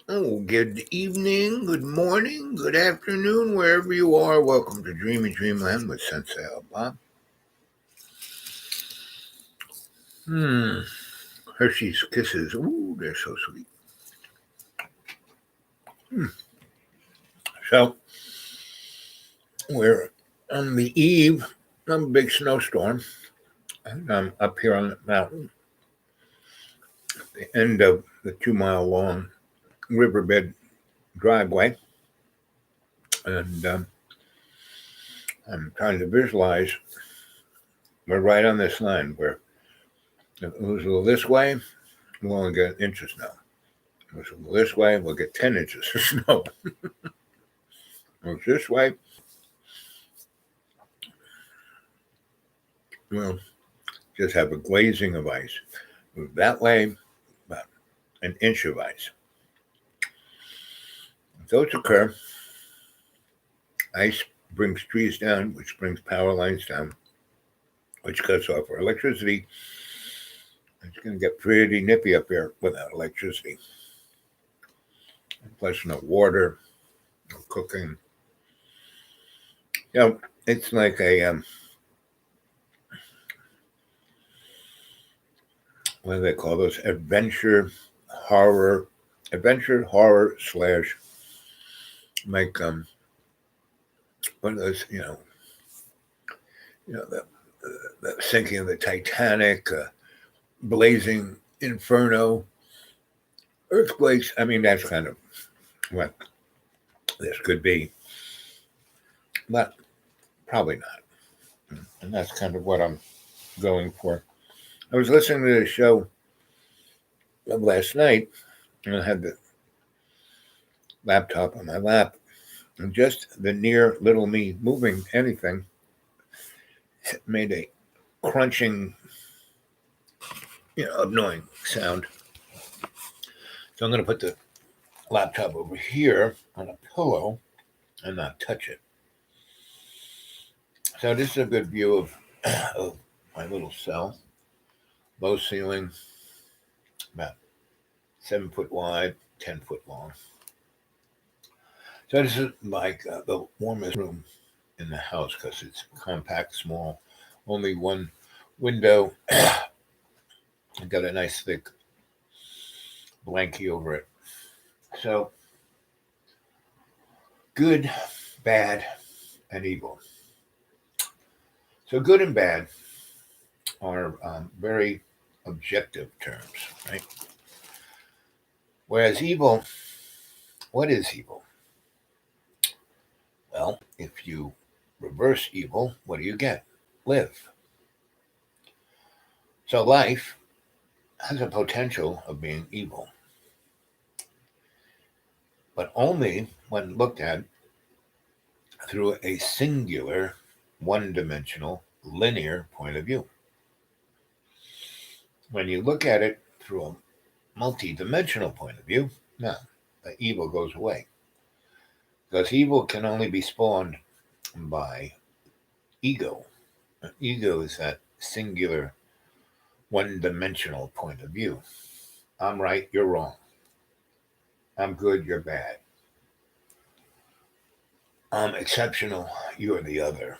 Oh, good evening, good morning, good afternoon, wherever you are. Welcome to Dreamy Dreamland with Sensei Bob. Hershey's Kisses. Ooh, they're so sweet. So, we're on the eve of a big snowstorm. And I'm up here on the mountain, the end of the 2 mile long riverbed driveway. And I'm trying to visualize we're right on this line where if it moves a little this way, we'll only get an inch of snow. If it moves this way, we'll get 10 inches of snow. Moves this way, we'll just have a glazing of ice. Move that way, about an inch of ice. If those occur, ice brings trees down, which brings power lines down, which cuts off our electricity. It's going to get pretty nippy up here without electricity. Plus, no water, no cooking. It's like a what do they call those? Adventure horror slash like one of those the sinking of the Titanic, blazing inferno, earthquakes. I mean, that's kind of what this could be, but probably not. And that's kind of what I'm going for. I was listening to the show last night, and I had the laptop on my lap, and just the near little me moving anything made a crunching, annoying sound. So I'm going to put the laptop over here on a pillow and not touch it. So this is a good view of my little cell. Low ceiling, about 7 foot wide, 10 foot long. So this is like the warmest room in the house because it's compact, small, only one window. I've got a nice thick blankie over it. So good, bad, and evil. So good and bad are very objective terms, right? Whereas evil, what is evil? Well, if you reverse evil, what do you get? Live. So life has a potential of being evil, but only when looked at through a singular, one-dimensional, linear point of view. When you look at it through a multi-dimensional point of view, no, the evil goes away. Because evil can only be spawned by ego. Ego is that singular, one-dimensional point of view. I'm right, you're wrong. I'm good, you're bad. I'm exceptional, you're the other.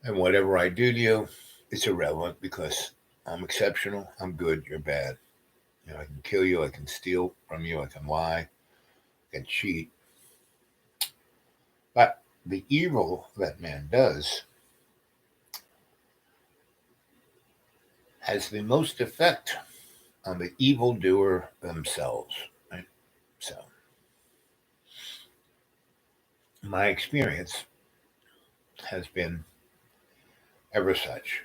And whatever I do to you, it's irrelevant because I'm exceptional, I'm good, you're bad. I can kill you, I can steal from you, I can lie, I can cheat. But the evil that man does has the most effect on the evildoer themselves. Right? So, my experience has been ever such.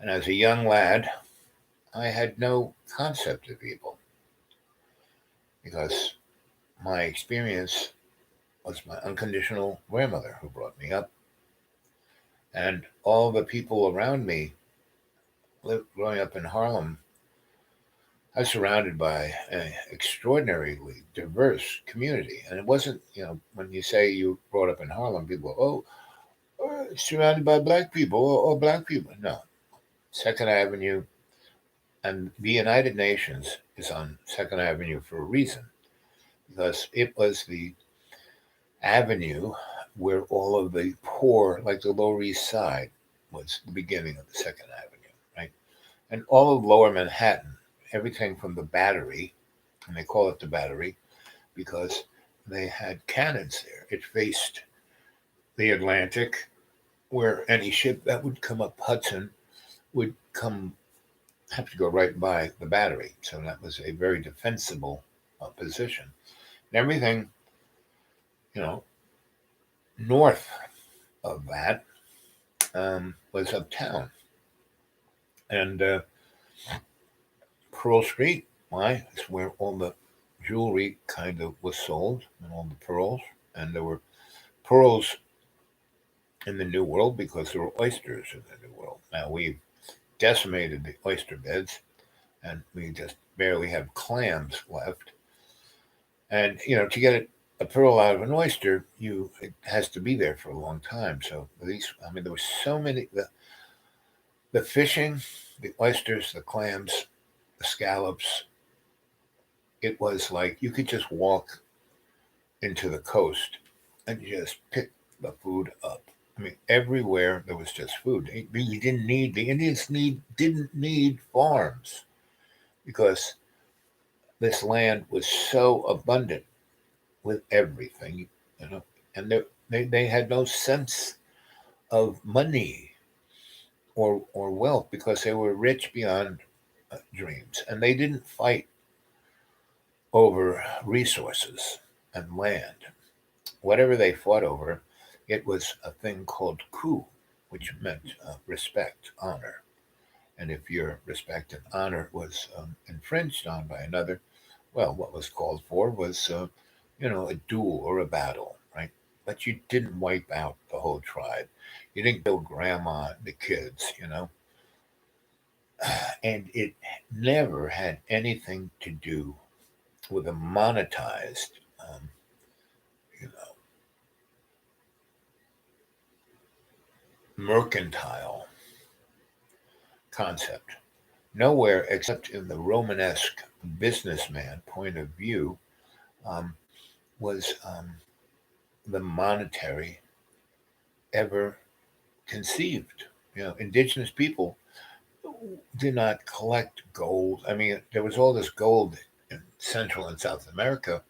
And as a young lad, I had no concept of evil because my experience was my unconditional grandmother who brought me up. And all the people around me, growing up in Harlem, I was surrounded by an extraordinarily diverse community. And it wasn't, when you say you brought up in Harlem, people go, oh, surrounded by black people or black people. No. Second Avenue and the United Nations is on Second Avenue for a reason, because it was the avenue where all of the poor, like the Lower East Side, was the beginning of the Second Avenue, right? And all of Lower Manhattan, everything from the Battery, and they call it the Battery because they had cannons there. It faced the Atlantic, where any ship that would come up Hudson would come have to go right by the Battery. So that was a very defensible position. And everything, you know, north of that was uptown. And Pearl Street, why? It's where all the jewelry kind of was sold and all the pearls. And there were pearls in the New World because there were oysters in the New World. Now we've decimated the oyster beds and we just barely have clams left. And, to get a pearl out of an oyster, it has to be there for a long time. So there were so many, the fishing, the oysters, the clams, the scallops. It was like you could just walk into the coast and just pick the food up. I mean, everywhere there was just food. The Indians didn't need farms because this land was so abundant with everything, and they had no sense of money or wealth because they were rich beyond dreams, and they didn't fight over resources and land. Whatever they fought over, it was a thing called coup, which meant respect, honor. And if your respect and honor was infringed on by another, well, what was called for was, a duel or a battle, right? But you didn't wipe out the whole tribe. You didn't kill grandma and the kids. And it never had anything to do with a monetized, you know, mercantile concept. Nowhere except in the Romanesque businessman point of view um, was the monetary ever conceived. Indigenous people did not collect gold. I mean, there was all this gold in Central and South America,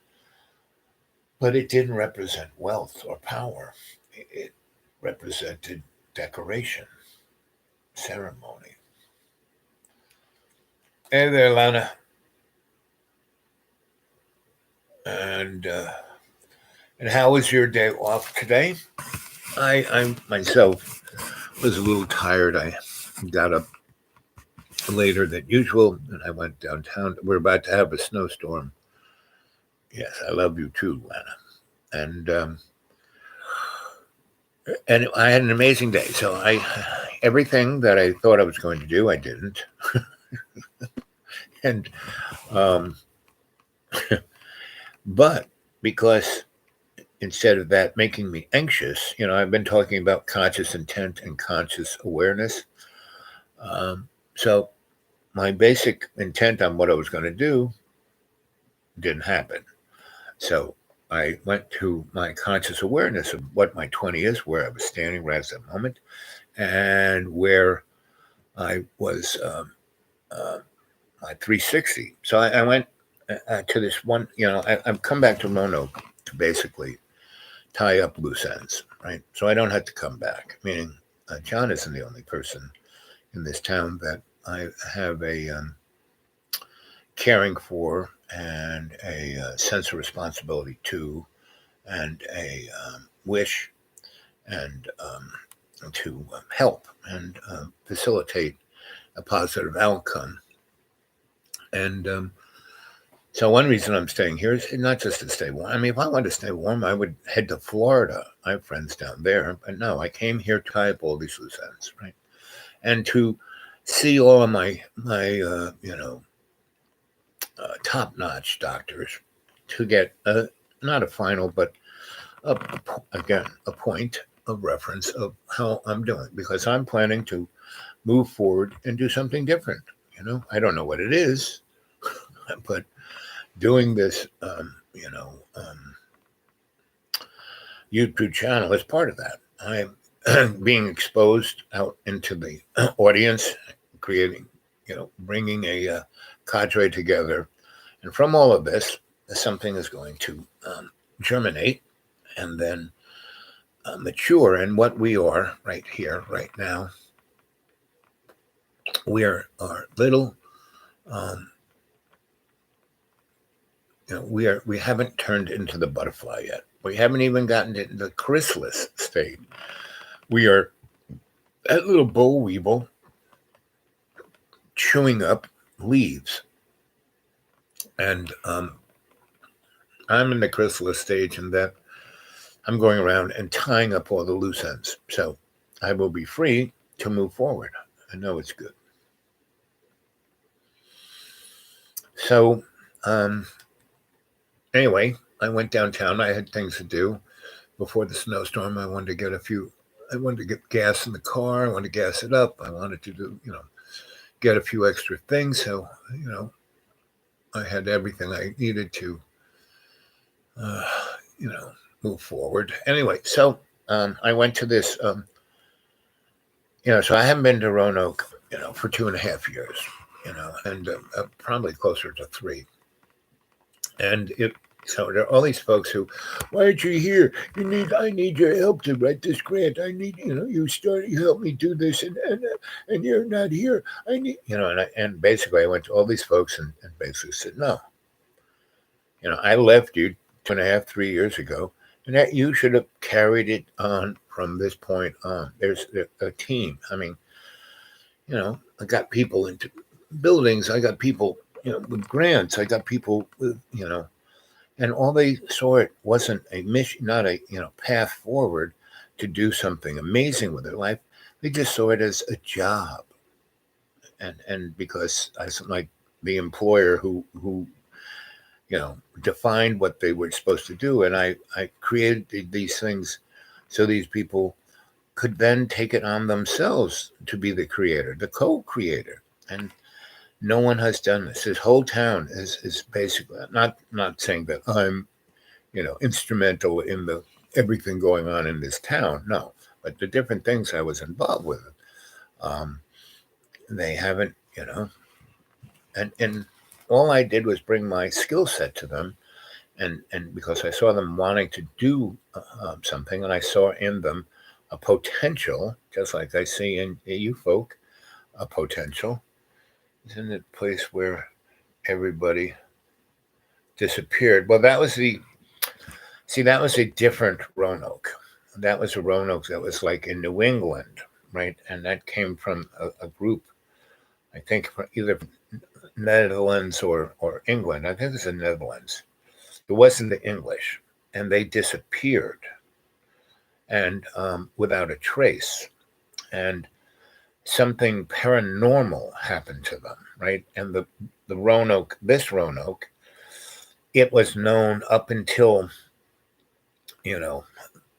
but it didn't represent wealth or power. It represented decoration, ceremony. Hey there, Lana. And how was your day off today? I myself was a little tired. I got up later than usual, and I went downtown. We're about to have a snowstorm. Yes, I love you too, Lana. And I had an amazing day. So everything that I thought I was going to do, I didn't. And um, but because instead of that making me anxious, I've been talking about conscious intent and conscious awareness. So my basic intent on what I was going to do didn't happen. So I went to my conscious awareness of what my 20 is, where I was standing right at that moment, and where I was my 360. So I went to this one, I've come back to Roanoke to basically tie up loose ends, right? So I don't have to come back, meaning John isn't the only person in this town that I have a caring for and a sense of responsibility to and a wish and to help and facilitate a positive outcome. And so one reason I'm staying here is not just to stay warm. I mean, if I wanted to stay warm, I would head to Florida. I have friends down there. But no, I came here to tie up all these loose ends, right? And to see all of my top-notch doctors to get not a final, but again a point of reference of how I'm doing because I'm planning to move forward and do something different. I don't know what it is, but doing this, YouTube channel is part of that. I'm being exposed out into the audience, creating, bringing a cadre together. And from all of this, something is going to germinate and then mature. And what we are right here, right now, we are little. We haven't turned into the butterfly yet. We haven't even gotten into the chrysalis state. We are that little boll weevil chewing up leaves. And I'm in the chrysalis stage, and that I'm going around and tying up all the loose ends. So I will be free to move forward. I know it's good. So anyway, I went downtown. I had things to do before the snowstorm. I wanted to get gas in the car. I wanted to gas it up. I wanted to do, get a few extra things. So, I had everything I needed to, move forward. Anyway, so I went to this, so I haven't been to Roanoke, for 2.5 years, and probably closer to 3. And so there are all these folks who, why aren't you here? I need your help to write this grant. I need, you help me do this, and you're not here. I need, and basically I went to all these folks and basically said, no, I left you 2.5, 3 years ago, and that you should have carried it on from this point on. There's a team. I mean, I got people into buildings. I got people, with grants. I got people with, and all they saw it wasn't a mission, not a path forward to do something amazing with their life. They just saw it as a job, and because I was like the employer who defined what they were supposed to do, and I created these things so these people could then take it on themselves to be the creator, the co-creator, and no one has done this. This whole town is basically not saying that I'm, instrumental in the everything going on in this town. No, but the different things I was involved with, they haven't, and all I did was bring my skill set to them, and because I saw them wanting to do something, and I saw in them a potential, just like I see in you folk, a potential. Isn't it a place where everybody disappeared? Well, that was a different Roanoke. That was a Roanoke that was like in New England, right? And that came from a group, I think, from either Netherlands or England. I think it was the Netherlands. It wasn't the English, and they disappeared, and without a trace, and something paranormal happened to them, right? And the Roanoke, this Roanoke, it was known up until, the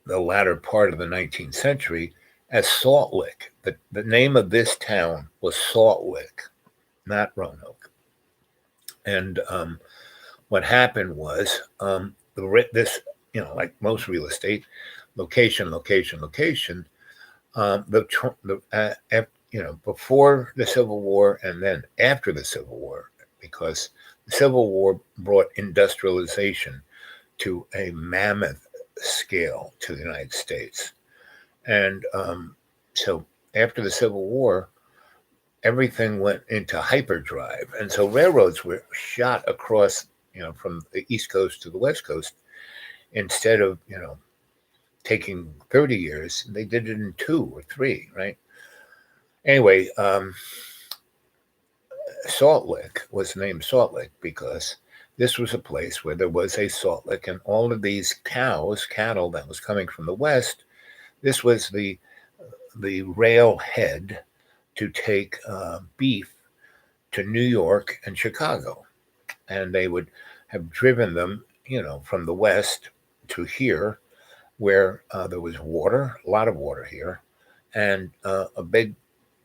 latter part of the 19th century as Salt Lick. The name of this town was Salt Lick, not Roanoke. And what happened was this, like most real estate, location. Before the Civil War and then after the Civil War, because the Civil War brought industrialization to a mammoth scale to the United States. And so after the Civil War, everything went into hyperdrive. And so railroads were shot across, from the East Coast to the West Coast. Instead of, taking 30 years, they did it in 2 or 3, right? Anyway, Salt Lick was named Salt Lick because this was a place where there was a salt lick, and all of these cattle that was coming from the West, this was the railhead to take beef to New York and Chicago. And they would have driven them, from the West to here where there was water, a lot of water here, and a big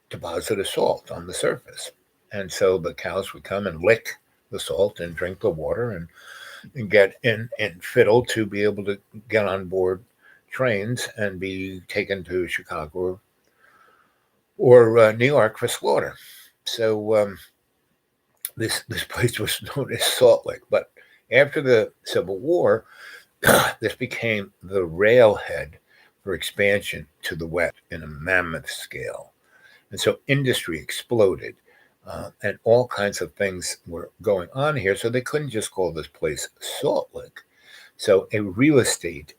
deposit of salt on the surface. And so the cows would come and lick the salt and drink the water and get in fiddle to be able to get on board trains and be taken to Chicago or New York for slaughter. So this place was known as Salt Lick. But after the Civil War, this became the railhead for expansion to the west in a mammoth scale. And so industry exploded, and all kinds of things were going on here. So they couldn't just call this place Salt Lick. So a real estate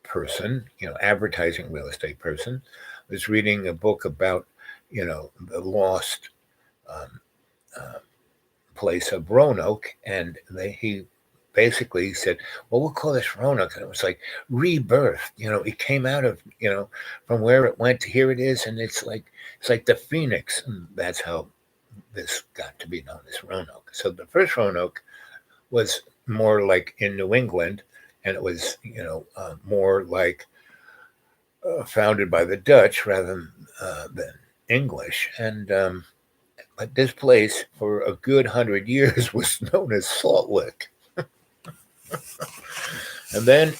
person, advertising real estate person, was reading a book about, the lost um, uh, place of Roanoke, and he basically said, "Well, we'll call this Roanoke," and it was like rebirth. It came out of from where it went to here it is, and it's like the phoenix, and that's how this got to be known as Roanoke. So the first Roanoke was more like in New England, and it was more like founded by the Dutch rather than English, and but this place for a good 100 years was known as Salt Lick. And then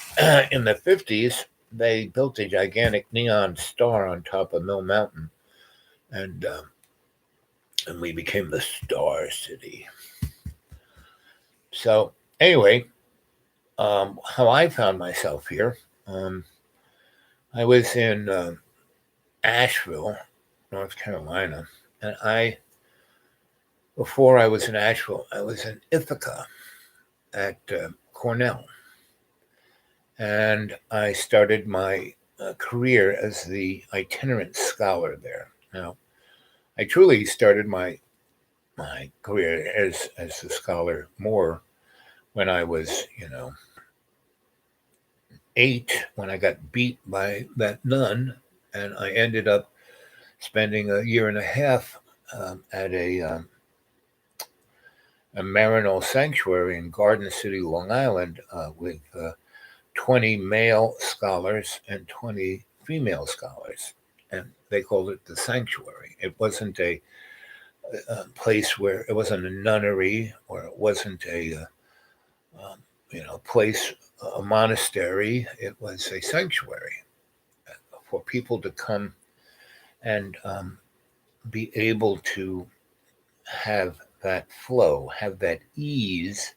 in the 50s, they built a gigantic neon star on top of Mill Mountain, and we became the Star City. So anyway, how I found myself here, I was in Asheville, North Carolina, and before I was in Asheville, I was in Ithaca at Cornell, and I started my career as the itinerant scholar there. Now, I truly started my career as a scholar more when I was 8, when I got beat by that nun, and I ended up spending a year and a half at a Maryknoll sanctuary in Garden City, Long Island, with 20 male scholars and 20 female scholars. And they called it the sanctuary. It wasn't a place where it wasn't a nunnery, or it wasn't a place, a monastery. It was a sanctuary for people to come and be able to have that flow, have that ease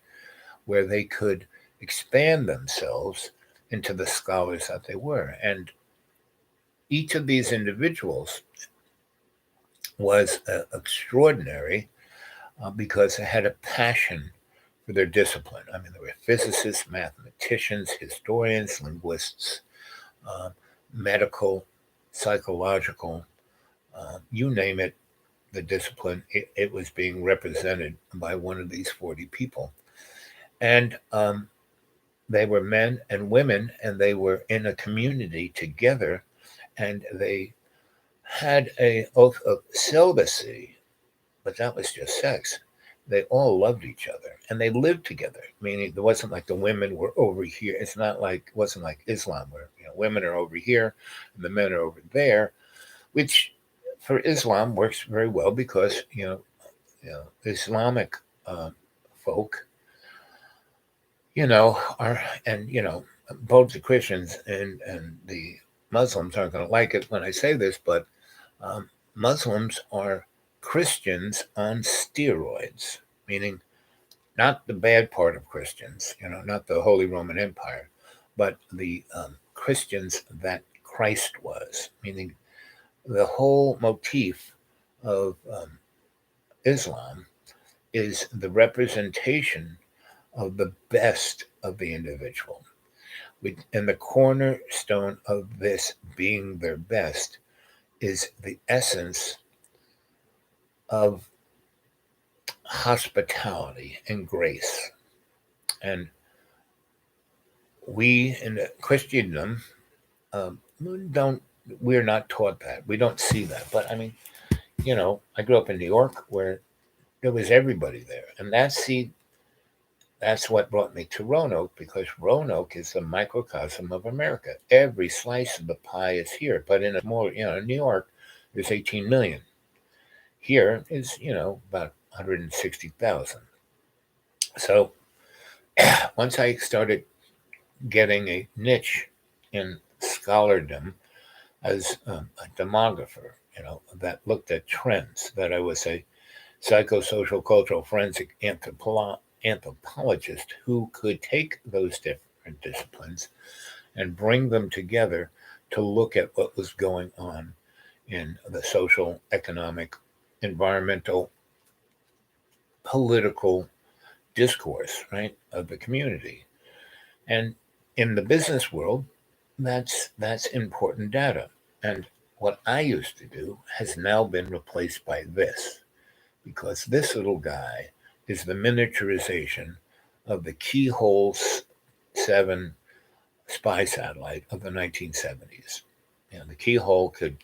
where they could expand themselves into the scholars that they were. And each of these individuals was extraordinary because they had a passion for their discipline. I mean, there were physicists, mathematicians, historians, linguists, medical, psychological, you name it, the discipline, it was being represented by one of these 40 people. And they were men and women, and they were in a community together, and they had an oath of celibacy, but that was just sex. They all loved each other, and they lived together, meaning there wasn't like the women were over here. It wasn't like Islam where women are over here and the men are over there, which for Islam works very well because Islamic folk are, and both the Christians and the Muslims aren't going to like it when I say this, but Muslims are Christians on steroids, meaning not the bad part of Christians, not the Holy Roman Empire, but the Christians that Christ was, meaning the whole motif of Islam is the representation of the best of the individual. And the cornerstone of this being their best is the essence of hospitality and grace. And we in Christendom we're not taught that. We don't see that. But I mean, I grew up in New York where there was everybody there. And that's what brought me to Roanoke, because Roanoke is the microcosm of America. Every slice of the pie is here. But in a more, New York, there's 18 million. Here is, about 160,000. So once I started getting a niche in scholardom as a demographer, that looked at trends, that I was a psychosocial cultural forensic anthropologist who could take those different disciplines and bring them together to look at what was going on in the social, economic, environmental, political discourse, right, of the community. And in the business world, that's important data. And what I used to do has now been replaced by this, because this little guy is the miniaturization of the Keyhole 7 spy satellite of the 1970s. The Keyhole could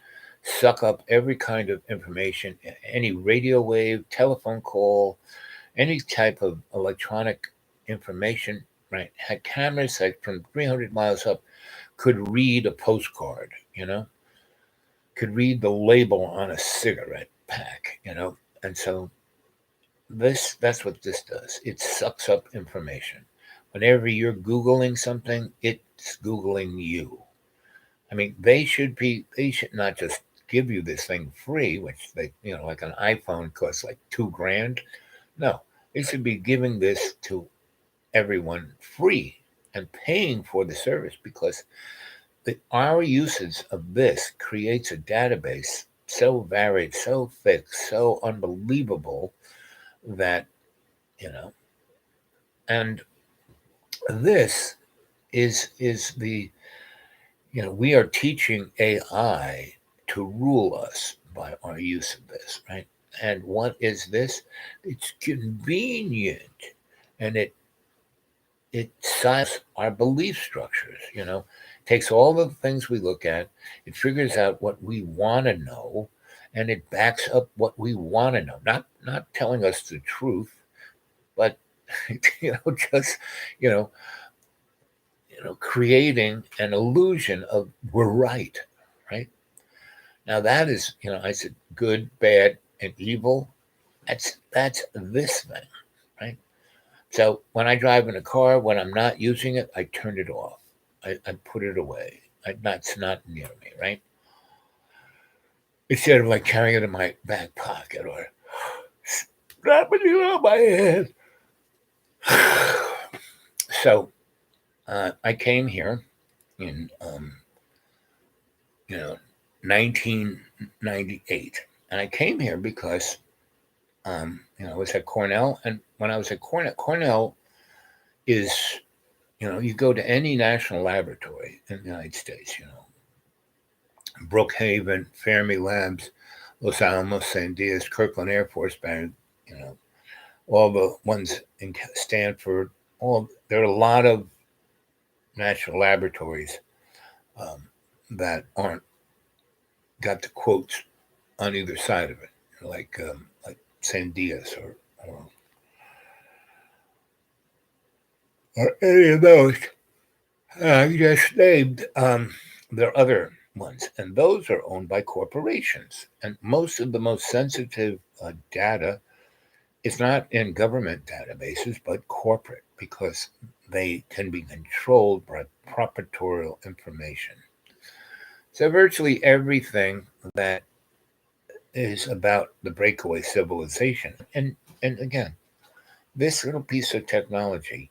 suck up every kind of information, any radio wave, telephone call, any type of electronic information, right? Had cameras that from 300 miles up could read a postcard, could read the label on a cigarette pack, And so that's what this does. It sucks up information. Whenever you're Googling something, it's Googling you. I mean, they should not just give you this thing free, which they, like an iPhone costs like $2,000. No, they should be giving this to everyone free and paying for the service, because our usage of this creates a database so varied, so thick, so unbelievable that, and this is the, we are teaching AI to rule us by our use of this, right? And what is this? It's convenient, and it siles our belief structures, takes all the things we look at, it figures out what we want to know, and it backs up what we want to know. Not telling us the truth, but just you know creating an illusion of we're right. Now that is, I said good, bad, and evil. That's this thing, right? So when I drive in a car, when I'm not using it, I turn it off. I put it away. That's not near me, right? Instead of like carrying it in my back pocket or strapping it on my head. So I came here in 1998, and I came here because I was at Cornell, and when I was at Cornell is, you go to any national laboratory in the United States, Brookhaven, Fermi Labs, Los Alamos, Sandias, Kirkland Air Force Base, all the ones in Stanford. There are a lot of national laboratories that aren't got the quotes on either side of it, like Sandias or any of those you just named. There are other ones, and those are owned by corporations. And most of the most sensitive data is not in government databases, but corporate, because they can be controlled by proprietorial information. So virtually everything that is about the breakaway civilization, and again, this little piece of technology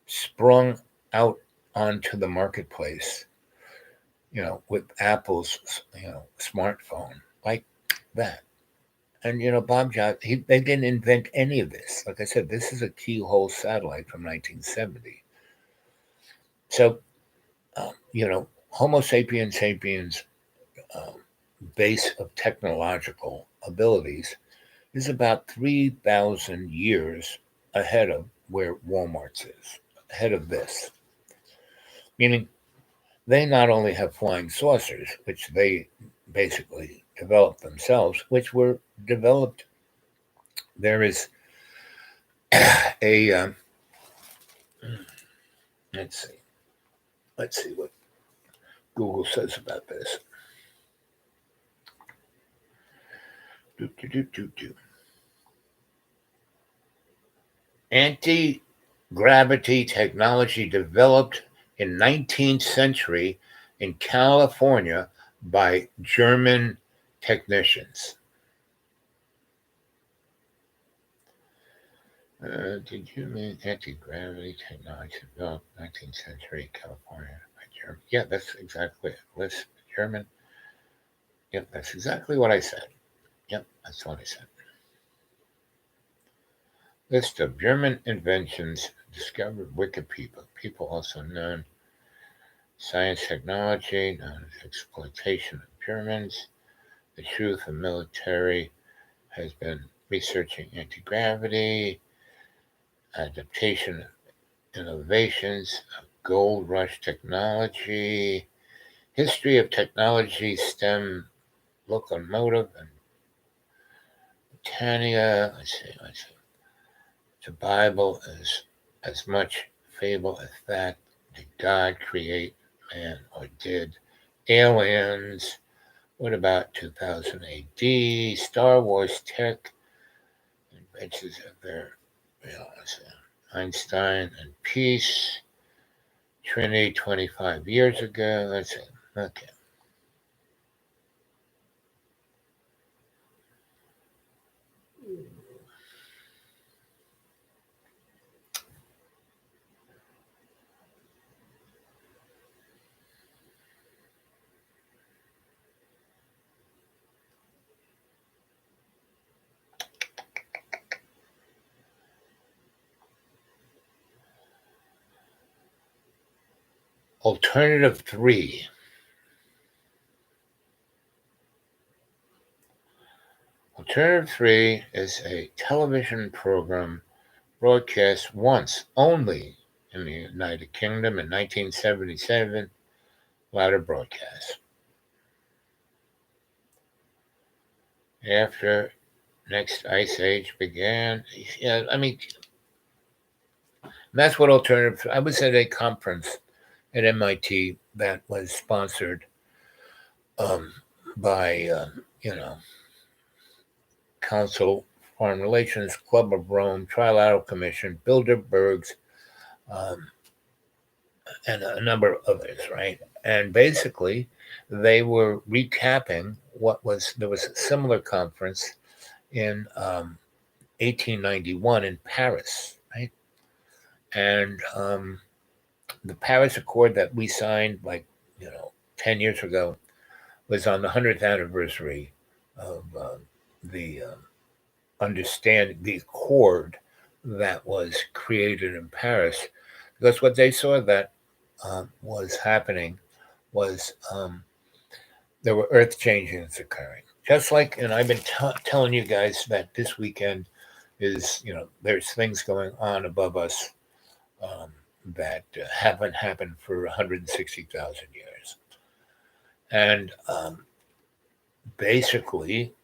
sprung out onto the marketplace, with Apple's, smartphone, like that. And, Bob Jobs, they didn't invent any of this. Like I said, this is a Keyhole satellite from 1970. So, Homo sapiens base of technological abilities is about 3,000 years ahead of where Walmart's is, ahead of this. Meaning, they not only have flying saucers, which they basically developed themselves, which were developed. There is a Let's see. Let's see what Google says about this. Anti-gravity technology developed in 19th century in California by German technicians. Did you mean anti-gravity technology developed 19th century California by German? Yeah, that's exactly it. List German. Yep, that's exactly what I said. Yep, that's what I said. List of German inventions discovered Wikipedia. People also known science technology, known as exploitation of Germans. The truth of military has been researching anti-gravity, adaptation innovations, gold rush technology, history of technology, STEM, locomotive, and Britannia. Let's see. The Bible is as much fable as fact. Did God create man or did aliens? What about 2000 AD? Star Wars tech, inventions of their, Einstein and peace. Trinity 25 years ago. Let's see. Okay. Alternative 3. Alternative 3 is a television program broadcast once only in the United Kingdom in 1977, later broadcast. After next ice age began, that's what alternative. I was at a conference at MIT that was sponsored by Council, Foreign Relations, Club of Rome, Trilateral Commission, Bilderbergs, and a number of others, right? And basically, they were recapping there was a similar conference in 1891 in Paris, right? And the Paris Accord that we signed 10 years ago was on the 100th anniversary of the the accord that was created in Paris, because what they saw that was happening was there were earth changes occurring. Just like, and I've been telling you guys that this weekend is, there's things going on above us that haven't happened for 160,000 years. And basically,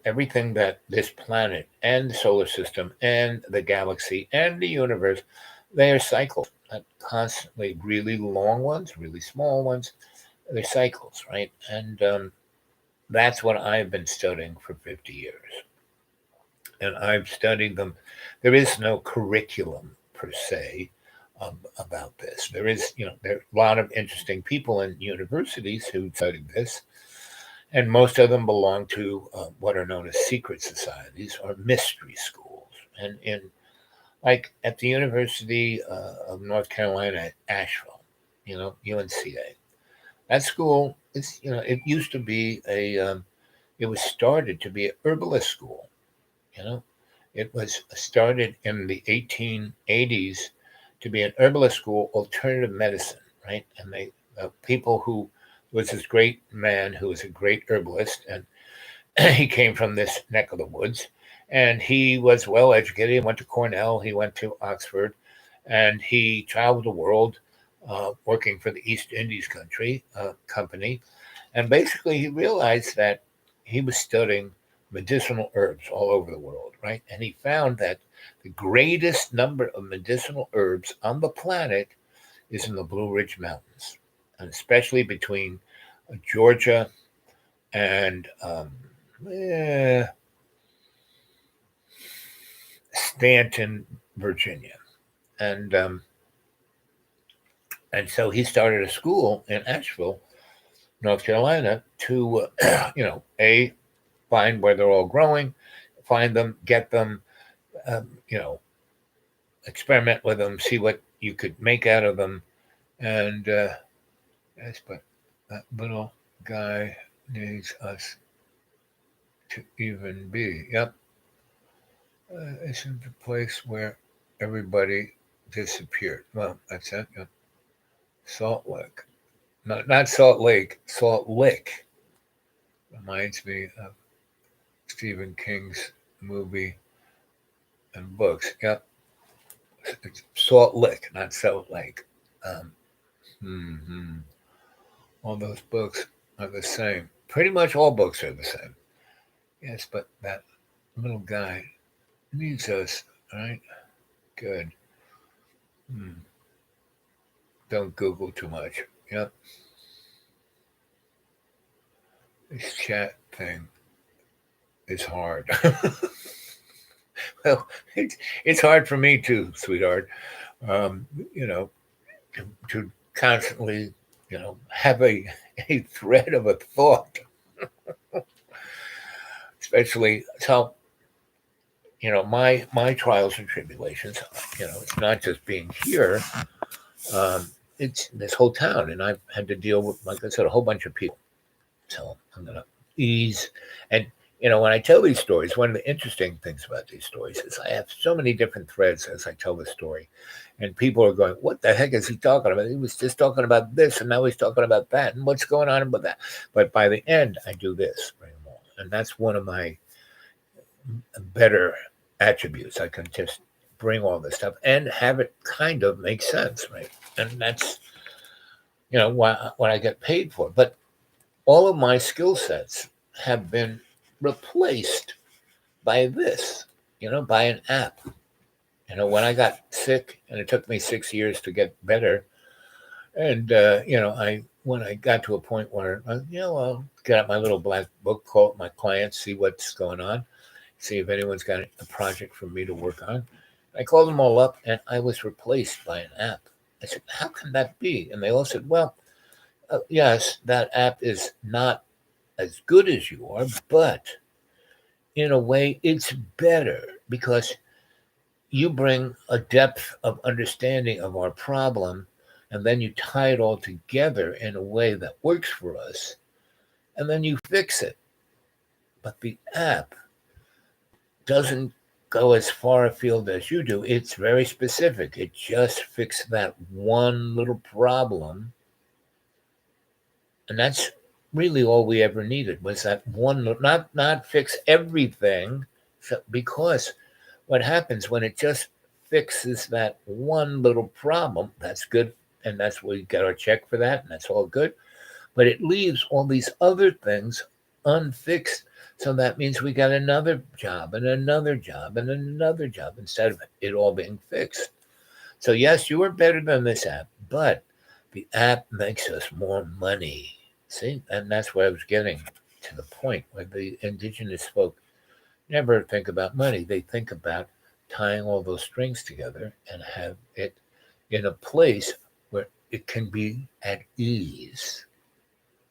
everything that this planet and the solar system and the galaxy and the universe, they are cycles, not constantly really long ones, really small ones. They're cycles, right? And that's what I've been studying for 50 years. And I've studied them. There is no curriculum per se about this. There is, there are a lot of interesting people in universities who studied this. And most of them belong to what are known as secret societies or mystery schools. And like at the University of North Carolina at Asheville, UNCA, that school is, it used to be it was started to be an herbalist school. It was started in the 1880s to be an herbalist school, alternative medicine, right? And they people who was this great man who was a great herbalist, and he came from this neck of the woods, and he was well educated. He went to Cornell, he went to Oxford, and he traveled the world working for the East Indies company. And basically, he realized that he was studying medicinal herbs all over the world, right? And he found that the greatest number of medicinal herbs on the planet is in the Blue Ridge Mountains, and especially between Georgia and eh, Stanton, Virginia, and and so he started a school in Asheville, North Carolina, to a find where they're all growing, find them, get them, you know, experiment with them, see what you could make out of them, and yes, but that little guy needs us to even be. Yep, isn't the place where everybody disappeared. Well, that's it. Yep. Salt Lake, not Salt Lake, Salt Lick. Reminds me of Stephen King's movie and books. Yep, it's Salt Lick, not Salt Lake. Um, hmm All those books are the same. Pretty much all books are the same. Yes, but that little guy needs us, right? Good. Hmm. Don't Google too much. Yep. This chat thing is hard. Well, it's hard for me too, sweetheart. Um, you know, to constantly, have a thread of a thought, especially so. My trials and tribulations. It's not just being here. Um, it's this whole town, and I've had to deal with, like I said, a whole bunch of people. So I'm gonna ease. And when I tell these stories, one of the interesting things about these stories is I have so many different threads as I tell the story, and people are going, "What the heck is he talking about? He was just talking about this, and now he's talking about that, and what's going on with that?" But by the end, I do this, bring them all, and that's one of my better attributes. I can just bring all this stuff and have it kind of make sense, right? And that's what I get paid for. But all of my skill sets have been replaced by this, by an app. When I got sick, and it took me 6 years to get better, and I when I got to a point where I'll get out my little black book, call my clients, see what's going on, see if anyone's got a project for me to work on. I called them all up, and I was replaced by an app. I said, "How can that be?" And they all said, "Well, yes, that app is not as good as you are, but in a way, it's better because you bring a depth of understanding of our problem, and then you tie it all together in a way that works for us, and then you fix it. But the app doesn't go as far afield as you do. It's very specific. It just fixed that one little problem, and that's really all we ever needed was that one. Not fix everything, because what happens when it just fixes that one little problem, that's good, and that's we got our check for that, and that's all good. But it leaves all these other things unfixed. So that means we got another job and another job and another job instead of it all being fixed. So yes, you are better than this app, but the app makes us more money. See, and that's what I was getting to, the point where the indigenous folk never think about money. They think about tying all those strings together and have it in a place where it can be at ease.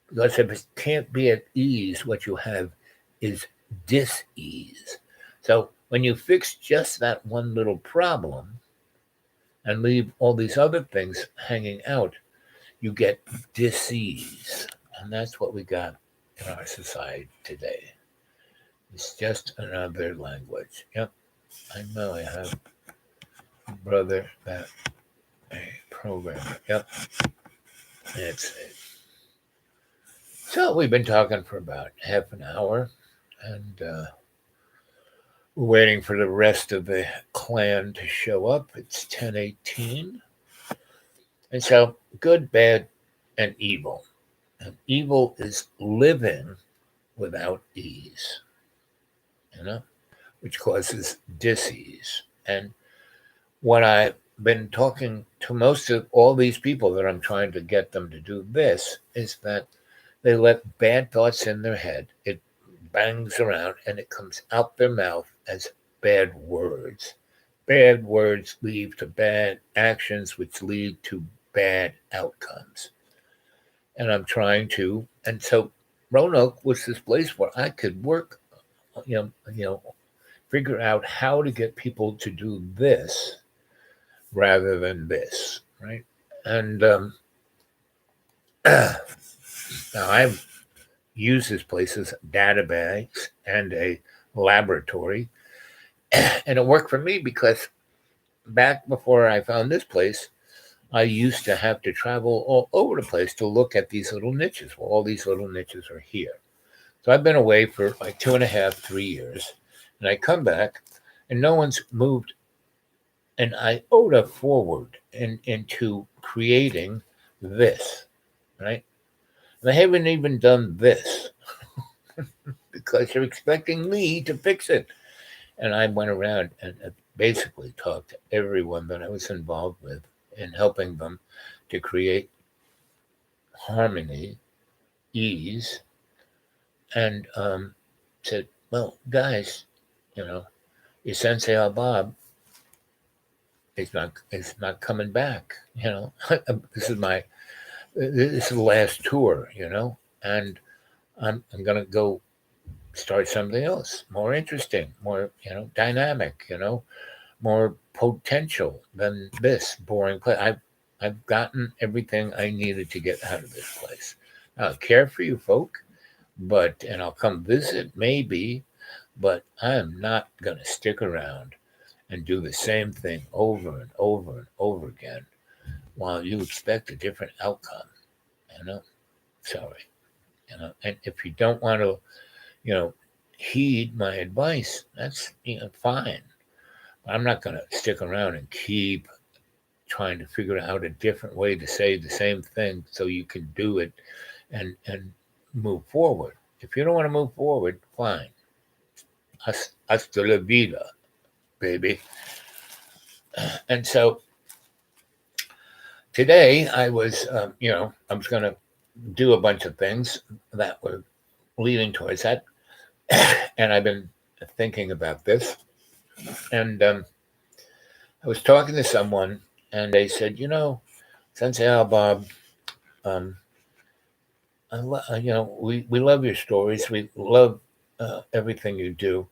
Because if it can't be at ease, what you have is dis-ease. So when you fix just that one little problem and leave all these other things hanging out, you get dis-ease. And that's what we got in our society today. It's just another language. Yep, I know I have a brother that a programmer. Yep, it's it. So we've been talking for about half an hour, and we're waiting for the rest of the clan to show up. It's 10:18, and so good, bad, and evil. And evil is living without ease, which causes dis-ease. And what I've been talking to most of all these people that I'm trying to get them to do this is that they let bad thoughts in their head. It bangs around and it comes out their mouth as bad words. Bad words lead to bad actions, which lead to bad outcomes. And I'm trying to, and so Roanoke was this place where I could work, figure out how to get people to do this rather than this, right? And now I've used this place as a database and a laboratory, and it worked for me because back before I found this place, I used to have to travel all over the place to look at these little niches. Well, all these little niches are here. So I've been away for like 2.5, 3 years, and I come back, and no one's moved an iota forward into creating this, right? And I haven't even done this because you're expecting me to fix it. And I went around and basically talked to everyone that I was involved with in helping them to create harmony, ease, and said, well, guys, you know, your Sensei Al Bob is not coming back. This is the last tour, and I'm gonna go start something else, more interesting, more dynamic, more potential than this boring place. I've gotten everything I needed to get out of this place. I care for you folk, and I'll come visit maybe, but I am not gonna stick around and do the same thing over and over and over again while you expect a different outcome. You know, sorry. And if you don't want to, you know, heed my advice, that's fine. But I'm not going to stick around and keep trying to figure out a different way to say the same thing so you can do it and move forward. If you don't want to move forward, fine. Hasta la vida, baby. And so today I was, I was going to do a bunch of things that were leading towards that. And I've been thinking about this. And I was talking to someone, and they said, Sensei Al Bob, um, we love your stories. We love everything you do.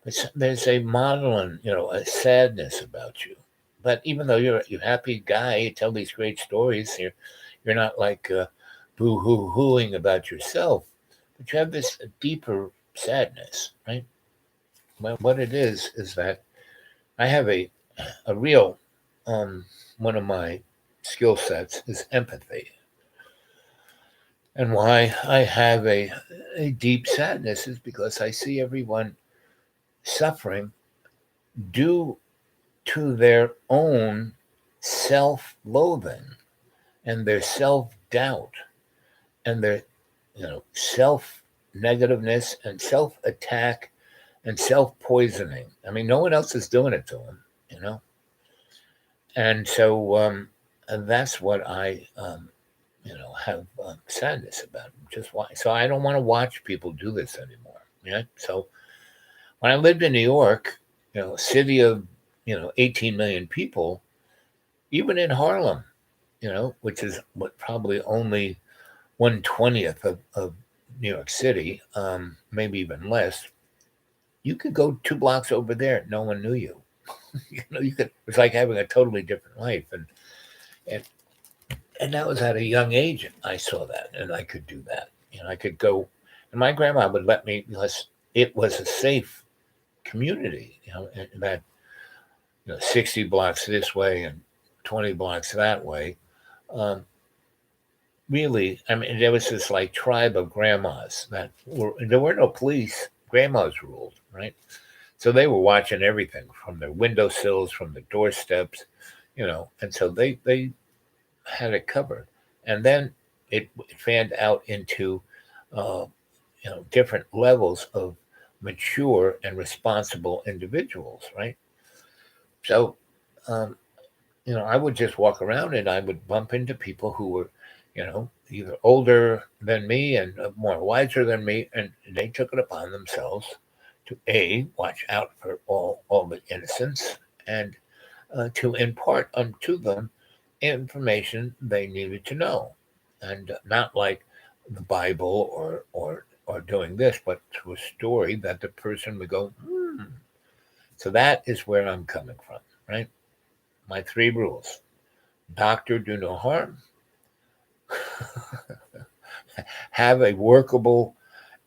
But there's a modeling, a sadness about you. But even though you're a happy guy, you tell these great stories. You're not like boo-hoo-hooing about yourself, but you have this deeper sadness, right? Well, what it is that I have a real one of my skill sets is empathy. And why I have a deep sadness is because I see everyone suffering due to their own self loathing and their self doubt and their self negativeness and self attack and self poisoning. I mean, no one else is doing it to them. And so and that's what I have sadness about. Just why? So I don't want to watch people do this anymore. Yeah. So when I lived in New York, city of 18 million people, even in Harlem, which is what probably only 1/20th of New York City, maybe even less. You could go 2 blocks over there, no one knew you. You could. It's like having a totally different life, and and that was at a young age. I saw that, and I could do that. I could go, and my grandma would let me because it was a safe community. And that 60 blocks this way and 20 blocks that way. Um, Really, I mean, there was this like tribe of grandmas there were no police. Grandmas ruled, right? So they were watching everything from their windowsills, from the doorsteps, and so they had it covered. And then it fanned out into uh, different levels of mature and responsible individuals, right? So, um, I would just walk around and I would bump into people who were, either older than me and more wiser than me, and they took it upon themselves to watch out for all the innocents, and to impart unto them information they needed to know, and not like the Bible or doing this, but to a story that the person would go, hmm. So that is where I'm coming from, right? My three rules: doctor, do no harm; have a workable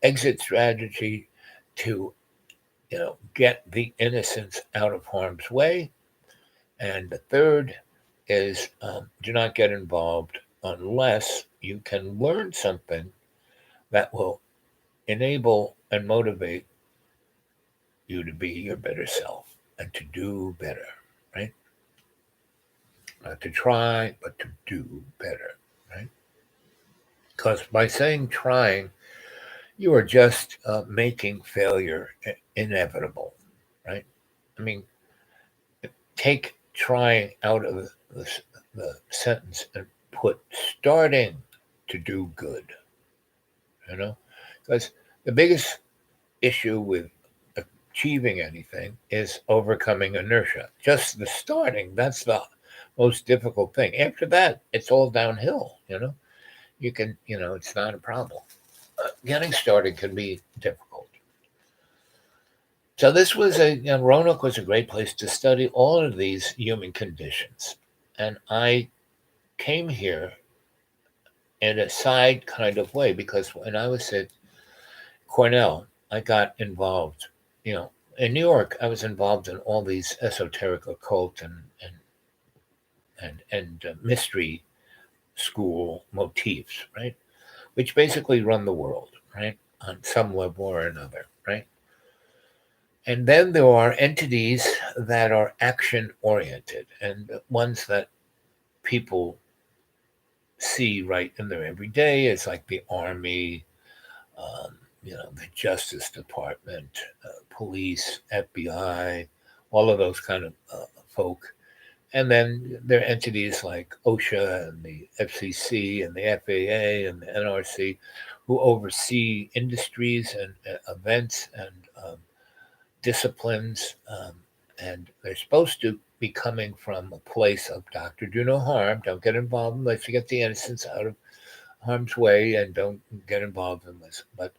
exit strategy to get the innocents out of harm's way, and the third is do not get involved unless you can learn something that will enable and motivate you to be your better self and to do better, right? Not to try, but to do better, right? Because by saying trying, you are just making failure inevitable, right? I mean, take trying out of the sentence and put starting to do good, because the biggest issue with achieving anything is overcoming inertia. Just the starting, that's the most difficult thing. After that, it's all downhill. You can, it's not a problem. Getting started can be difficult. So this was Roanoke was a great place to study all of these human conditions. And I came here in a side kind of way because when I was at Cornell, I got involved, in New York, I was involved in all these esoteric occult and mystery school motifs, right? Which basically run the world, right? On some level or another, right? And then there are entities that are action oriented and ones that people see right in their everyday. It's like the Army, the Justice Department, police, FBI, all of those kind of folk. And then there are entities like OSHA and the FCC and the FAA and the NRC who oversee industries and events and disciplines. And they're supposed to be coming from a place of doctor, do no harm, don't get involved unless you get the innocents out of harm's way, and don't get involved in this. But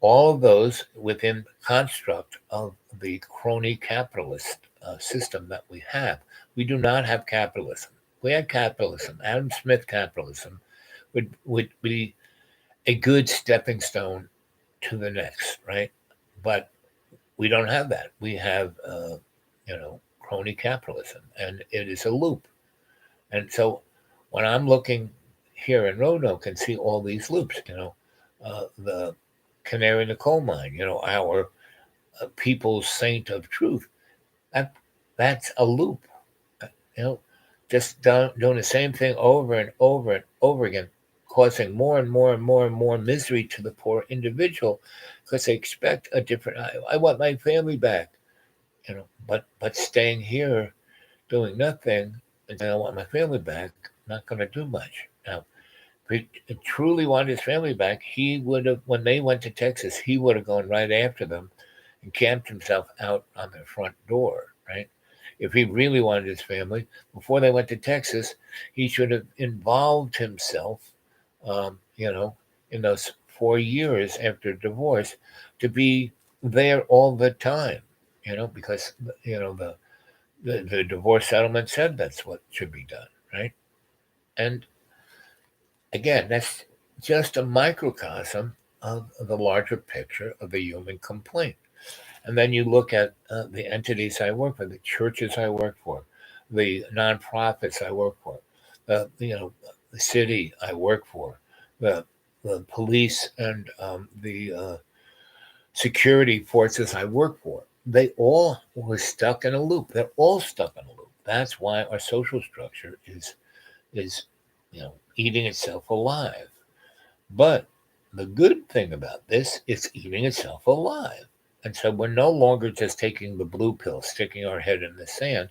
all of those within construct of the crony capitalist system that we have. We do not have capitalism. We had capitalism. Adam Smith capitalism would be a good stepping stone to the next, right? But we don't have that. We have, crony capitalism, and it is a loop. And so when I'm looking here in Roanoke and see all these loops, the canary in the coal mine, our people's saint of truth, that that's a loop, you know, just doing the same thing over and over and over again, causing more and more and more and more misery to the poor individual because they expect a different. I want my family back, but staying here doing nothing and saying I want my family back, not going to do much. Now, if he truly wanted his family back, he would have, when they went to Texas, he would have gone right after them and camped himself out on their front door, right? If he really wanted his family, before they went to Texas, he should have involved himself, in those 4 years after divorce to be there all the time, because, the divorce settlement said that's what should be done, right? And again, that's just a microcosm of the larger picture of the human complaint. And then you look at the entities I work for, the churches I work for, the nonprofits I work for, the city I work for, the police and the security forces I work for. They all were stuck in a loop. They're all stuck in a loop. That's why our social structure is eating itself alive. But the good thing about this is eating itself alive. And so we're no longer just taking the blue pill, sticking our head in the sand.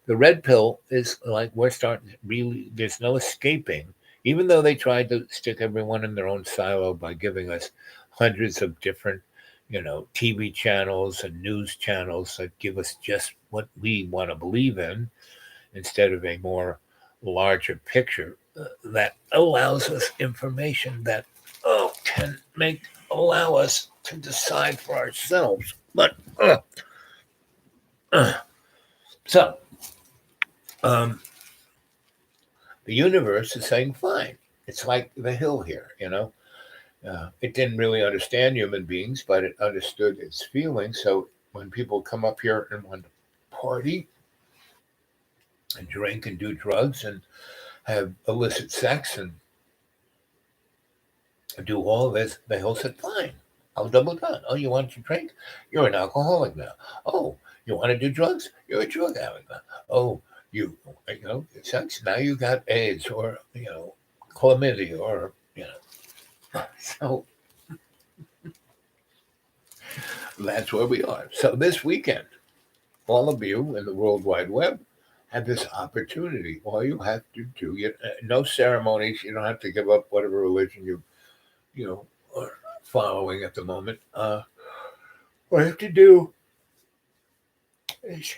The red pill is like we're starting really, there's no escaping, even though they tried to stick everyone in their own silo by giving us hundreds of different, TV channels and news channels that give us just what we want to believe in instead of a more larger picture that allows us information that can allow us to decide for ourselves. But so um, the universe is saying, fine. It's like the hill here, it didn't really understand human beings, but it understood its feelings. So when people come up here and want to party and drink and do drugs and have illicit sex and do all this, the hill said, fine, I'll double down. Oh, you want to drink? You're an alcoholic now. Oh, you want to do drugs? You're a drug addict now. Oh, sex, now you got AIDS or, chlamydia or, so that's where we are. So this weekend, all of you in the World Wide Web have this opportunity. All you have to do, no ceremonies. You don't have to give up whatever religion you are following at the moment. All you have to do is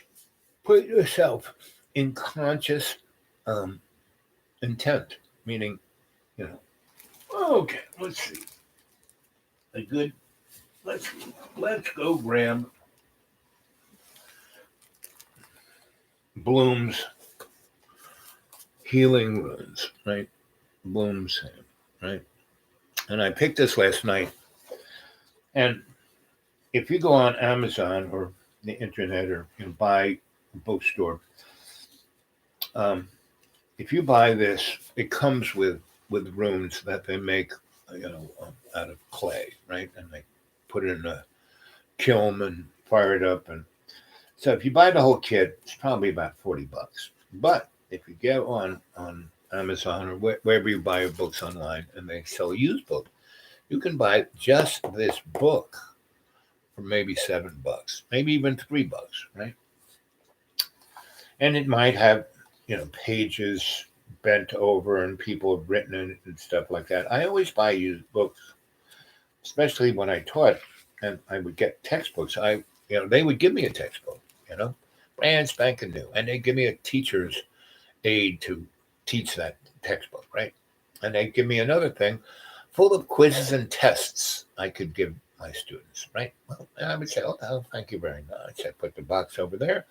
put yourself in conscious intent, meaning, okay, let's see. A good, let's go grab Bloom's Healing Runes, right? Bloom's, right? And I picked this last night. And if you go on Amazon or the internet or buy a bookstore, if you buy this, it comes with runes that they make, out of clay, right? And they put it in a kiln and fire it up. And so if you buy the whole kit, it's probably about $40. But if you get on Amazon or wherever you buy your books online and they sell a used book, you can buy just this book for maybe $7, maybe even $3, right? And it might have, pages bent over and people have written in it and stuff like that. I always buy used books, especially when I taught and I would get textbooks. They would give me a textbook, brand spanking new, and they'd give me a teacher's aid to teach that textbook, right? And they'd give me another thing full of quizzes and tests I could give my students, right? Well, and I would say, oh, thank you very much. I put the box over there.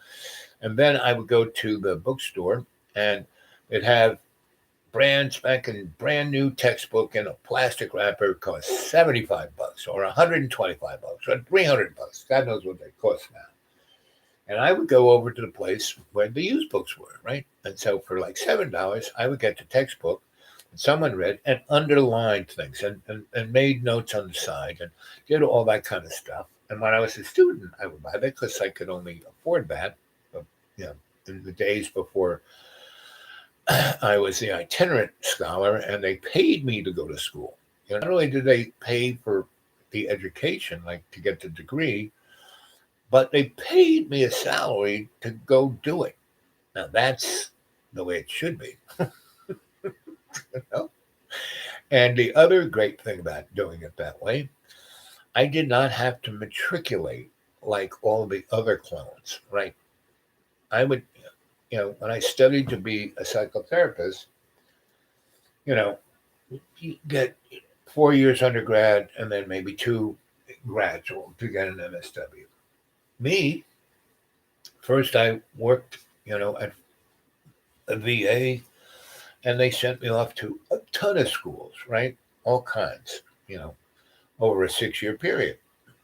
And then I would go to the bookstore and it'd have brand spanking brand new textbook in a plastic wrapper. Cost $75 or $125 or $300. God knows what they cost now. And I would go over to the place where the used books were, right? And so for like $7, I would get the textbook and someone read and underlined things and made notes on the side and did all that kind of stuff. And when I was a student, I would buy that because I could only afford that. But, in the days before I was the itinerant scholar and they paid me to go to school. Not only did they pay for the education, like to get the degree, but they paid me a salary to go do it. Now that's the way it should be. And the other great thing about doing it that way, I did not have to matriculate like all the other clones, right? I would, when I studied to be a psychotherapist, you get 4 years undergrad and then maybe 2 graduate to get an MSW. Me, first I worked, at a VA, and they sent me off to a ton of schools, right? All kinds, over a 6-year period.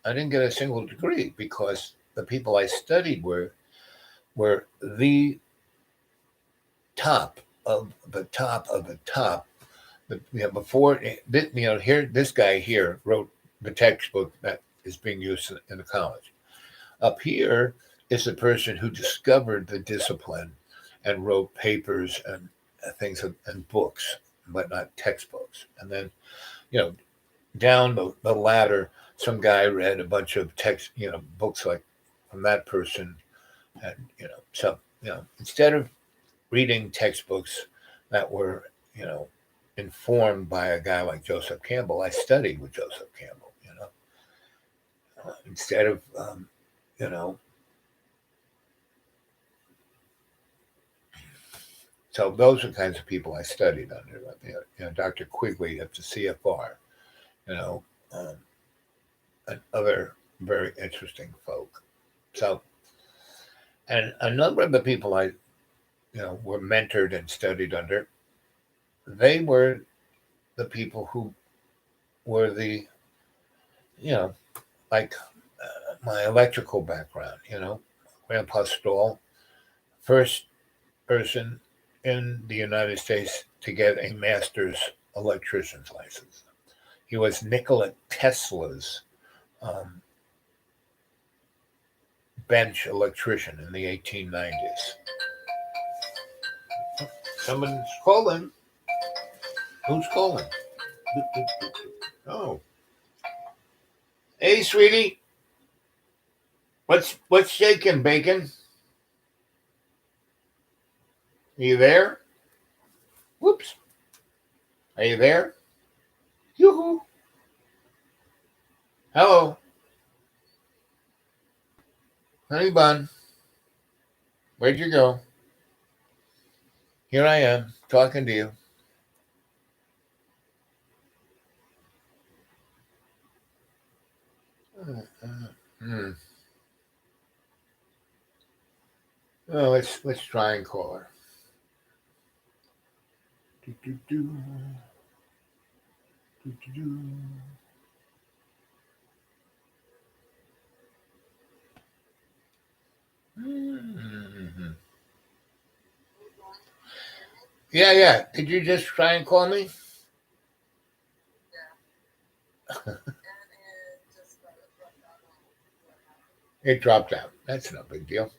I didn't get a single degree because the people I studied were the top of the top of the top. Before here, this guy here wrote the textbook that is being used in the college. Up here is the person who discovered the discipline and wrote papers and things and books, but not textbooks. And then, down the ladder, some guy read a bunch of text, books like from that person, and so instead of reading textbooks that were informed by a guy like Joseph Campbell, I studied with Joseph Campbell. Instead of you know so those are the kinds of people I studied under. Dr. Quigley at the CFR, you know, um, and other very interesting folk. So, and a number of the people I, were mentored and studied under, they were the people who were the, you know, like my electrical background, Grandpa Stoll, first person in the United States to get a master's electrician's license. He was Nikola Tesla's um, bench electrician in the 1890s. Someone's calling. Who's calling? Oh. Hey, sweetie. What's shaking, bacon? Are you there? Whoops. Are you there? Yoo-hoo. Hello. Honey bun. Where'd you go? Here I am, talking to you. Oh, let's try and call her. Yeah. Did you just try and call me? Yeah. It dropped out. That's no big deal.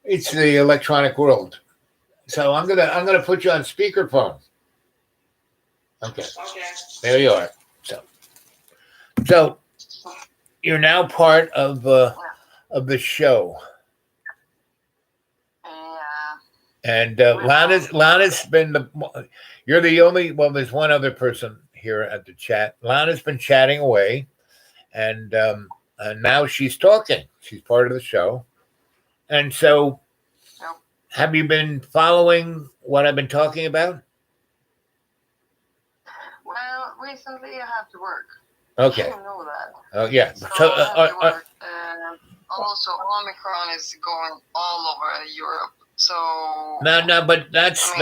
It's the electronic world. So I'm gonna put you on speakerphone. Okay. There you are. So you're now part of the show. And Lana's been you're the only, well, there's one other person here at the chat. Lana's been chatting away, and now she's talking. She's part of the show. And so, have you been following what I've been talking about? Well, recently I have to work. Okay. You know that. Oh, yeah. So I have to work. Also, Omicron is going all over Europe. So no, but that's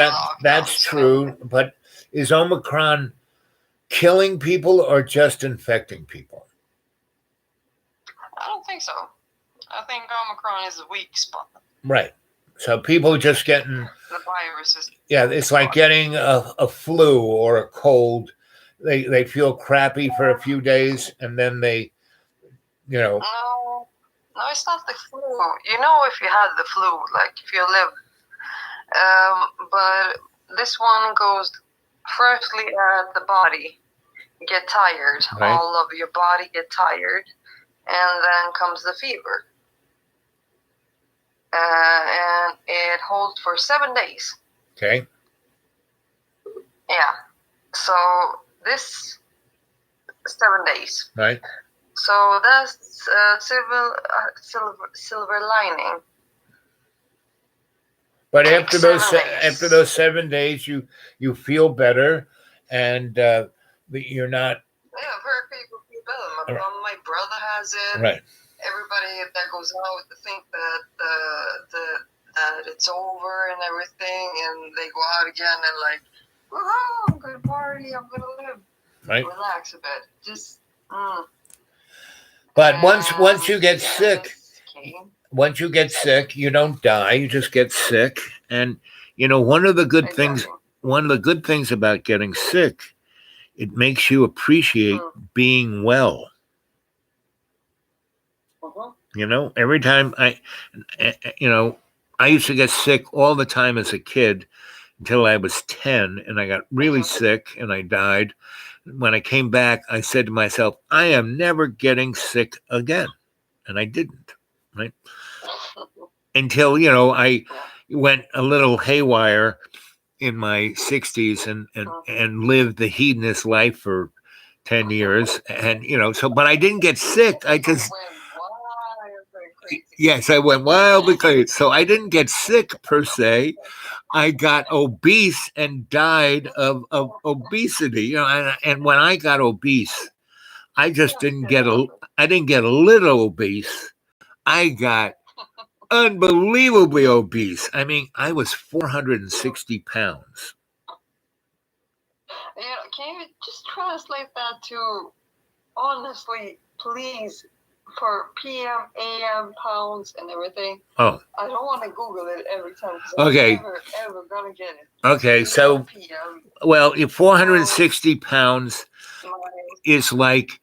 true. But is Omicron killing people or just infecting people? I don't think so. I think Omicron is a weak spot. Right. So people just getting the virus is. Yeah, it's like getting a flu or a cold. They feel crappy for a few days, and then they, No, it's not the flu. You know, if you had the flu, like if you live. But this one goes firstly at the body. Get tired. Right. All of your body get tired, and then comes the fever. And it holds for 7 days. Okay. Yeah. So this 7 days. Right. So that's silver lining. But after those 7 days, you feel better, and you're not. Yeah, very people feel better. My brother has it. Right. Everybody that goes out think that that it's over and everything, and they go out again and like, woohoo, I'm gonna party, I'm gonna live. Right. Relax a bit. Just. But once you get sick. Once you get sick, you don't die. You just get sick, and one of the good things about getting sick, it makes you appreciate being well. Every time I used to get sick all the time as a kid until I was 10, and I got really sick and I died, when I came back, I said to myself, I am never getting sick again. And I didn't, right? Until, I went a little haywire in my 60s and lived the hedonist life for 10 years. And, but I didn't get sick. Yes, I went wildly crazy. So I didn't get sick per se. I got obese and died of obesity. And when I got obese, I just I didn't get a little obese. I got unbelievably obese. I mean, I was 460 pounds. Can you just translate that to, honestly, please, for PM, AM, pounds, and everything? Oh. I don't want to Google it every time. Okay. I'm never, ever going to get it. Okay, so, PM. Well, 460 pounds is like,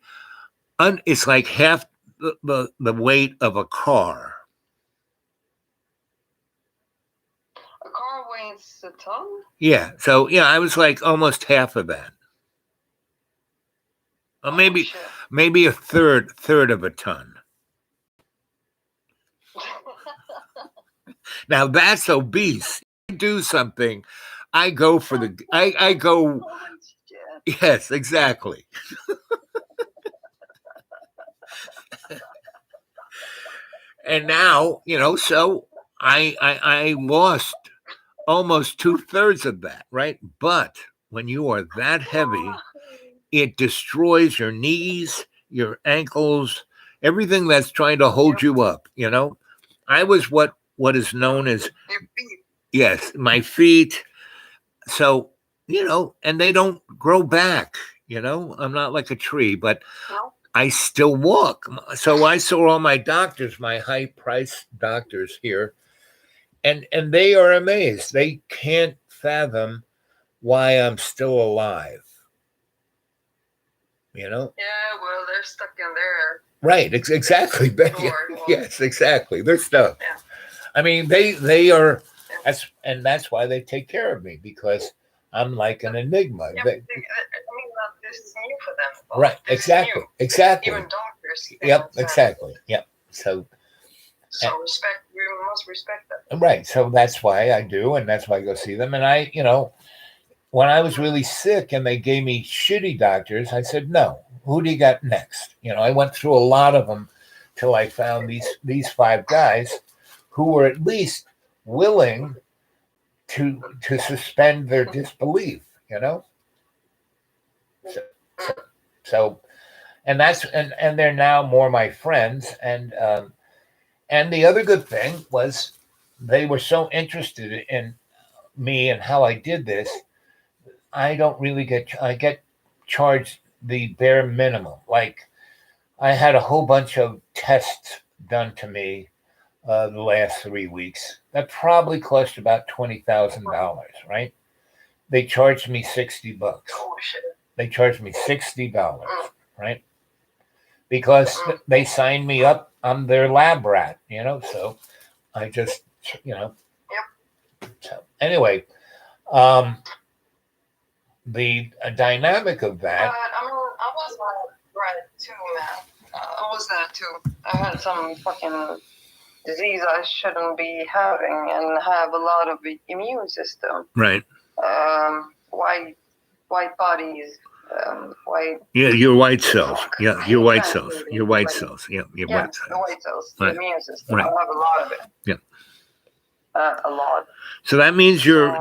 it's like half the weight of a car. A car weighs a ton? Yeah. So, I was like almost half of that. Or maybe a third of a ton. Now that's obese. Do something. I go for I go. Yes, exactly. And now, so I lost almost 2/3 of that, right? But when you are that heavy, it destroys your knees, your ankles, everything that's trying to hold you up, I was what is known as, yes, my feet. So, and they don't grow back, I'm not like a tree, but I still walk. So I saw all my doctors, my high price doctors here, and they are amazed. They can't fathom why I'm still alive. Yeah, well, they're stuck in there. Right, exactly. Yes, exactly. They're stuck. Yeah. I mean, they are. That's why they take care of me, because I'm like an enigma. Yeah, this is new for them. Right, exactly. Even doctors. Yep, exactly. Yep. So respect. We must respect them. Right. So that's why I do, and that's why I go see them. And I, when I was really sick and they gave me shitty doctors, I said, no, who do you got next? I went through a lot of them till I found these 5 guys who were at least willing to suspend their disbelief, So and that's, and they're now more my friends. And the other good thing was they were so interested in me and how I did this. I don't really I get charged the bare minimum. Like, I had a whole bunch of tests done to me the last 3 weeks. That probably cost about $20,000, right? They charged me $60. Oh, shit. They charged me $60, right? Because they signed me up. I'm their lab rat, so I just, Yep. So anyway, the dynamic of that. I was that rat too, man. I was that too. I had some fucking disease I shouldn't be having and have a lot of immune system. Right. White bodies. White. Yeah, your white cells. Yeah, your white cells. Your white cells. Yeah, your white cells. The white cells. Right. The immune system. Right. I have a lot of it. Yeah. A lot. So that means your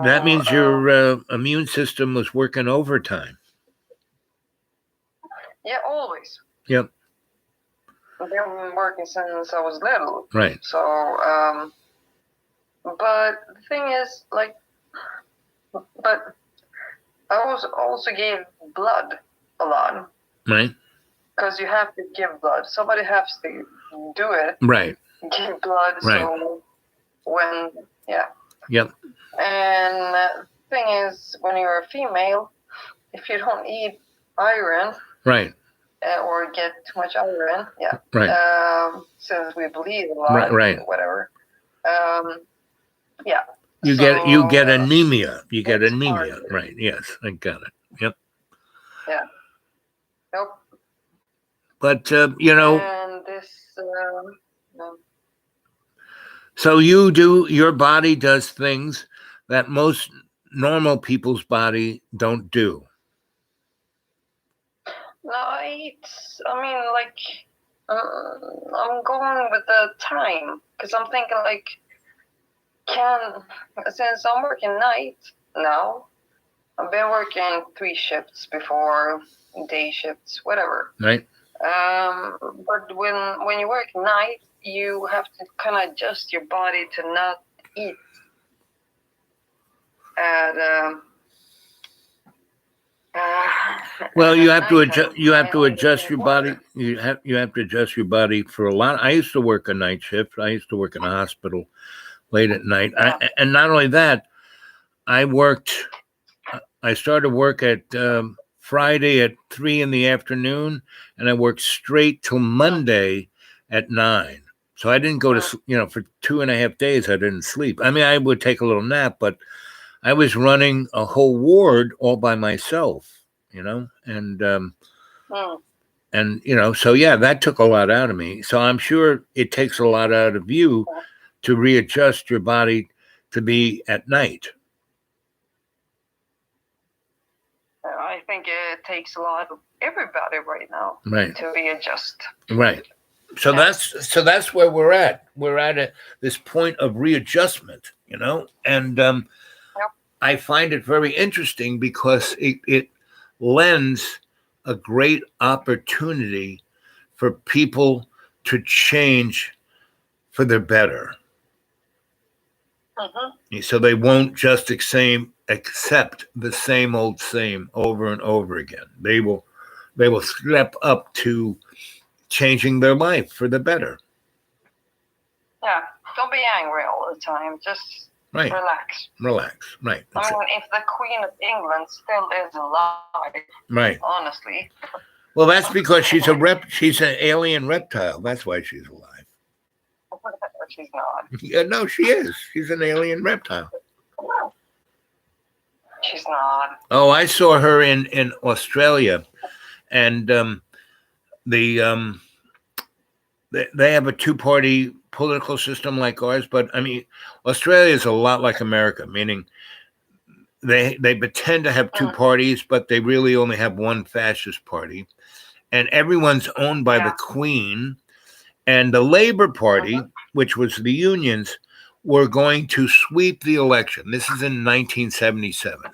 immune system was working overtime. Yeah, always. Yep. I've been working since I was little. Right. So, but the thing is, but I also gave blood a lot. Right. Because you have to give blood. Somebody has to do it. Right. Give blood. Right. So yeah. Yep. And the thing is, when you're a female, if you don't eat iron. Right. Or get too much iron, yeah. Right. Since we bleed a lot, right. Whatever. Yeah. You get anemia. You get anemia, right? Yes, I got it. Yep. Yeah. Nope. But And this, no. so your body does things that most normal people's body don't do. No, I mean, like, I'm going with the time because I'm thinking, like, since I'm working night now, I've been working 3 shifts before, day shifts, whatever. Right. But when you work night, you have to kind of adjust your body to not eat at Well, you have to nighttime. adjust. You have to adjust your body. You have to adjust your body for a lot. I used to work a night shift. I used to work in a hospital late at night. And not only that, I started work at Friday at 3 in the afternoon, and I worked straight till Monday at 9. So I didn't go to, for 2.5 days, I didn't sleep. I mean, I would take a little nap, but I was running a whole ward all by myself, and so yeah, that took a lot out of me. So I'm sure it takes a lot out of you to readjust your body to be at night. I think it takes a lot of everybody right now to readjust. Right. So that's where we're at. We're at this point of readjustment, and I find it very interesting because it lends a great opportunity for people to change for the better. So they won't just accept the same old same over and over again. They will step up to changing their life for the better. Yeah, don't be angry all the time. Just relax. Right. I mean, if the Queen of England still is alive, right? Honestly. Well, that's because she's an alien reptile. That's why she's alive. She's not. Yeah, no, she is. She's an alien reptile. She's not. Oh, I saw her in Australia, and they have a 2-party political system like ours, but I mean, Australia is a lot like America, meaning they pretend to have 2 parties, but they really only have one fascist party, and everyone's owned by the Queen. And the Labor Party, which was the unions, were going to sweep the election. This is in 1977.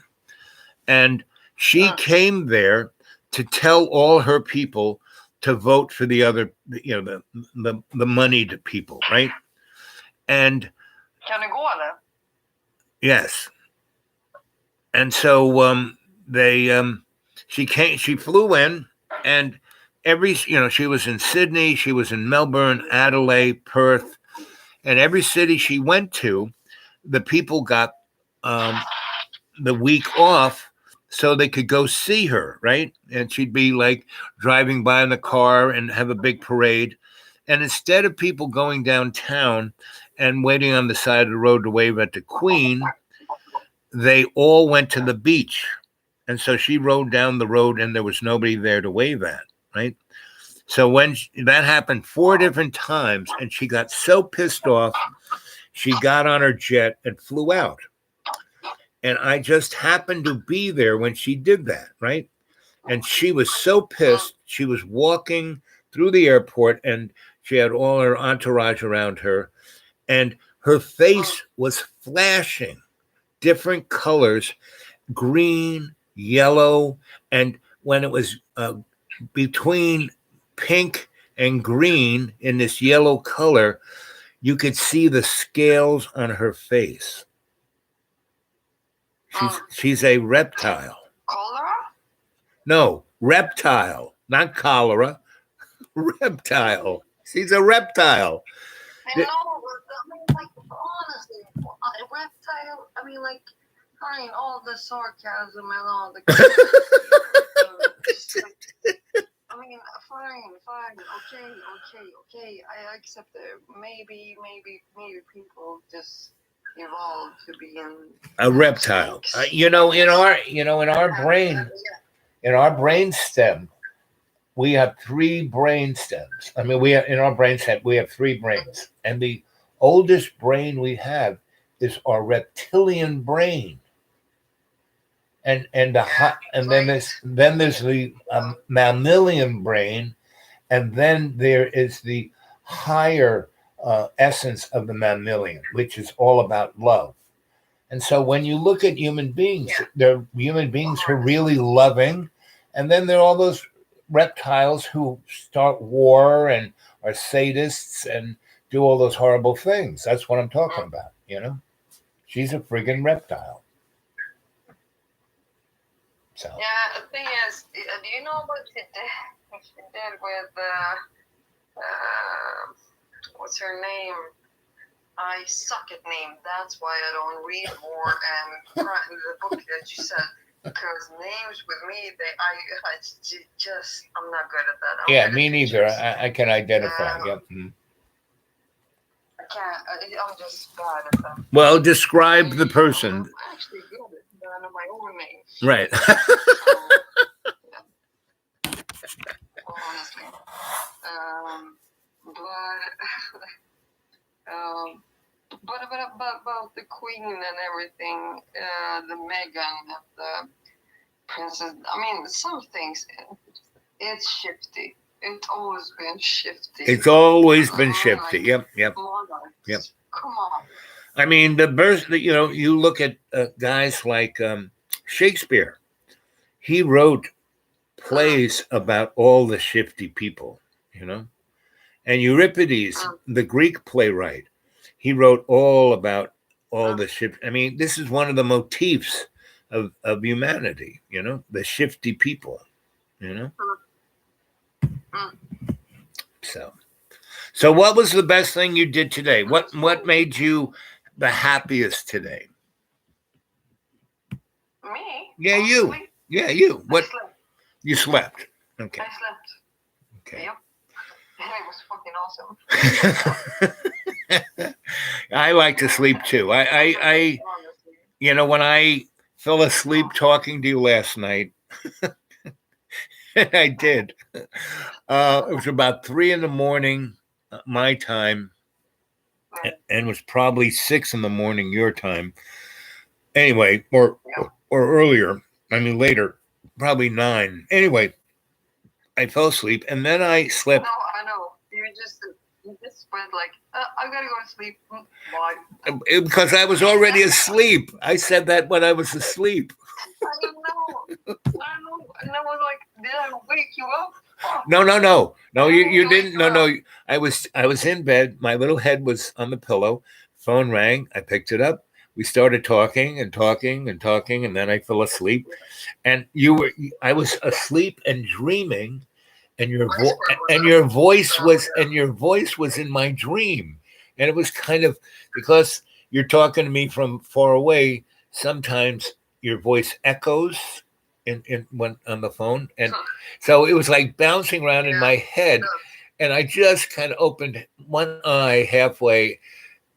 And she came there to tell all her people to vote for the other, the moneyed people, right? And yes. And so she flew in, and she was in Sydney, she was in Melbourne, Adelaide, Perth, and every city she went to, the people got the week off so they could go see her, right? And she'd be like driving by in the car and have a big parade. And instead of people going downtown and waiting on the side of the road to wave at the Queen, they all went to the beach. And so she rode down the road and there was nobody there to wave at. Right. So when that happened 4 different times, and she got so pissed off, she got on her jet and flew out. And I just happened to be there when she did that. Right. And she was so pissed. She was walking through the airport and she had all her entourage around her. And her face was flashing different colors, green, yellow. And when it was between pink and green in this yellow color, you could see the scales on her face. She's a reptile. Cholera? No, reptile, not cholera. Reptile. She's a reptile. I know, but I mean, like, honestly, a reptile, I mean, like, fine, all the sarcasm and all the I mean, fine, okay. I accept it. Maybe people just evolved to be a reptile. In our brain stem, we have three brain stems. I mean, we have, in our brain set we have three brains, and the oldest brain we have is our reptilian brain, and and then there's the mammalian brain, and then there is the higher essence of the mammalian, which is all about love. And so when you look at human beings, they're human beings who are really loving, and then there are all those reptiles who start war and are sadists and do all those horrible things. That's what I'm talking about, you know? She's a friggin' reptile. So. Yeah, the thing is, do you know what she did with, what's her name? I suck at name. That's why I don't read more and the book that you said. Because names with me, I'm not good at that. Yeah, me neither. I can identify. Yep. I can't. I'm just bad at that. Well, describe the person. I'm actually good at none of my own names. Right. Honestly. But about the queen and everything, the Meghan and the princess. I mean, some things it's shifty. It's always been shifty. It's always been shifty. Yep. Yep. Come on. I mean, the birth. You know, you look at guys like Shakespeare. He wrote plays about all the shifty people. You know, and Euripides, the Greek playwright. He wrote all about all the shift. I mean, this is one of the motifs of humanity, you know, the shifty people, you know. So what was the best thing you did today? What made you the happiest today? Me? Yeah, you. Yeah, you. What? I slept. You slept. Okay. I slept. Okay. Yep. And it was fucking awesome. I like to sleep too. I you know, when I fell asleep talking to you last night, I did. It was about 3 a.m. my time, and it was probably 6 a.m. your time. Anyway, or earlier. I mean, later, probably 9. Anyway, I fell asleep, and then I slept. No, I know. You just went like, I gotta go to sleep. Why? Because I was already asleep. I said that when I was asleep. I don't know. And I was like, did I wake you up? Oh. No, you didn't. No. I was in bed. My little head was on the pillow. Phone rang. I picked it up. We started talking, and then I fell asleep. And I was asleep and dreaming. And your voice was in my dream, and it was kind of because you're talking to me from far away. Sometimes your voice echoes when on the phone, and so it was like bouncing around in my head. And I just kind of opened one eye halfway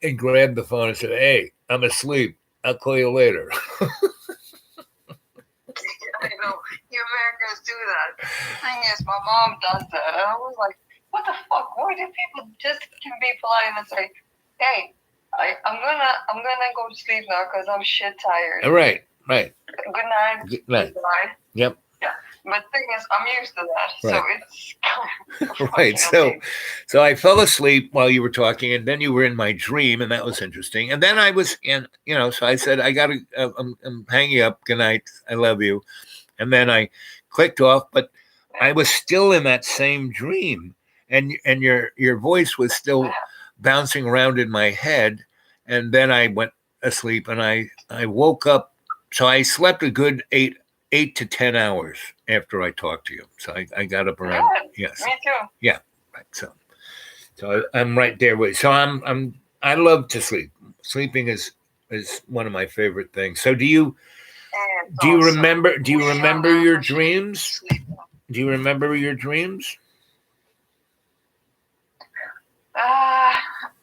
and grabbed the phone and said, "Hey, I'm asleep. I'll call you later." I know. You Americans do that. The thing is, my mom does that. And I was like, what the fuck? Why do people just can be polite and say, hey, I'm gonna go to sleep now because I'm shit tired. Right. Good night. Yep. Yeah. But the thing is, I'm used to that. Right. So it's right. So I fell asleep while you were talking, and then you were in my dream, and that was interesting. And then I was in, you know, so I said, I gotta, I'm hanging up. Good night. I love you. And then I clicked off, but I was still in that same dream, and your voice was still bouncing around in my head. And then I went asleep, and I woke up. So I slept a good 8 to 10 hours after I talked to you. So I got up around. Yes. Me too. Yeah. Right. So I'm right there with you. So I love to sleep. Sleeping is one of my favorite things. So do you remember your dreams? Do you remember your dreams?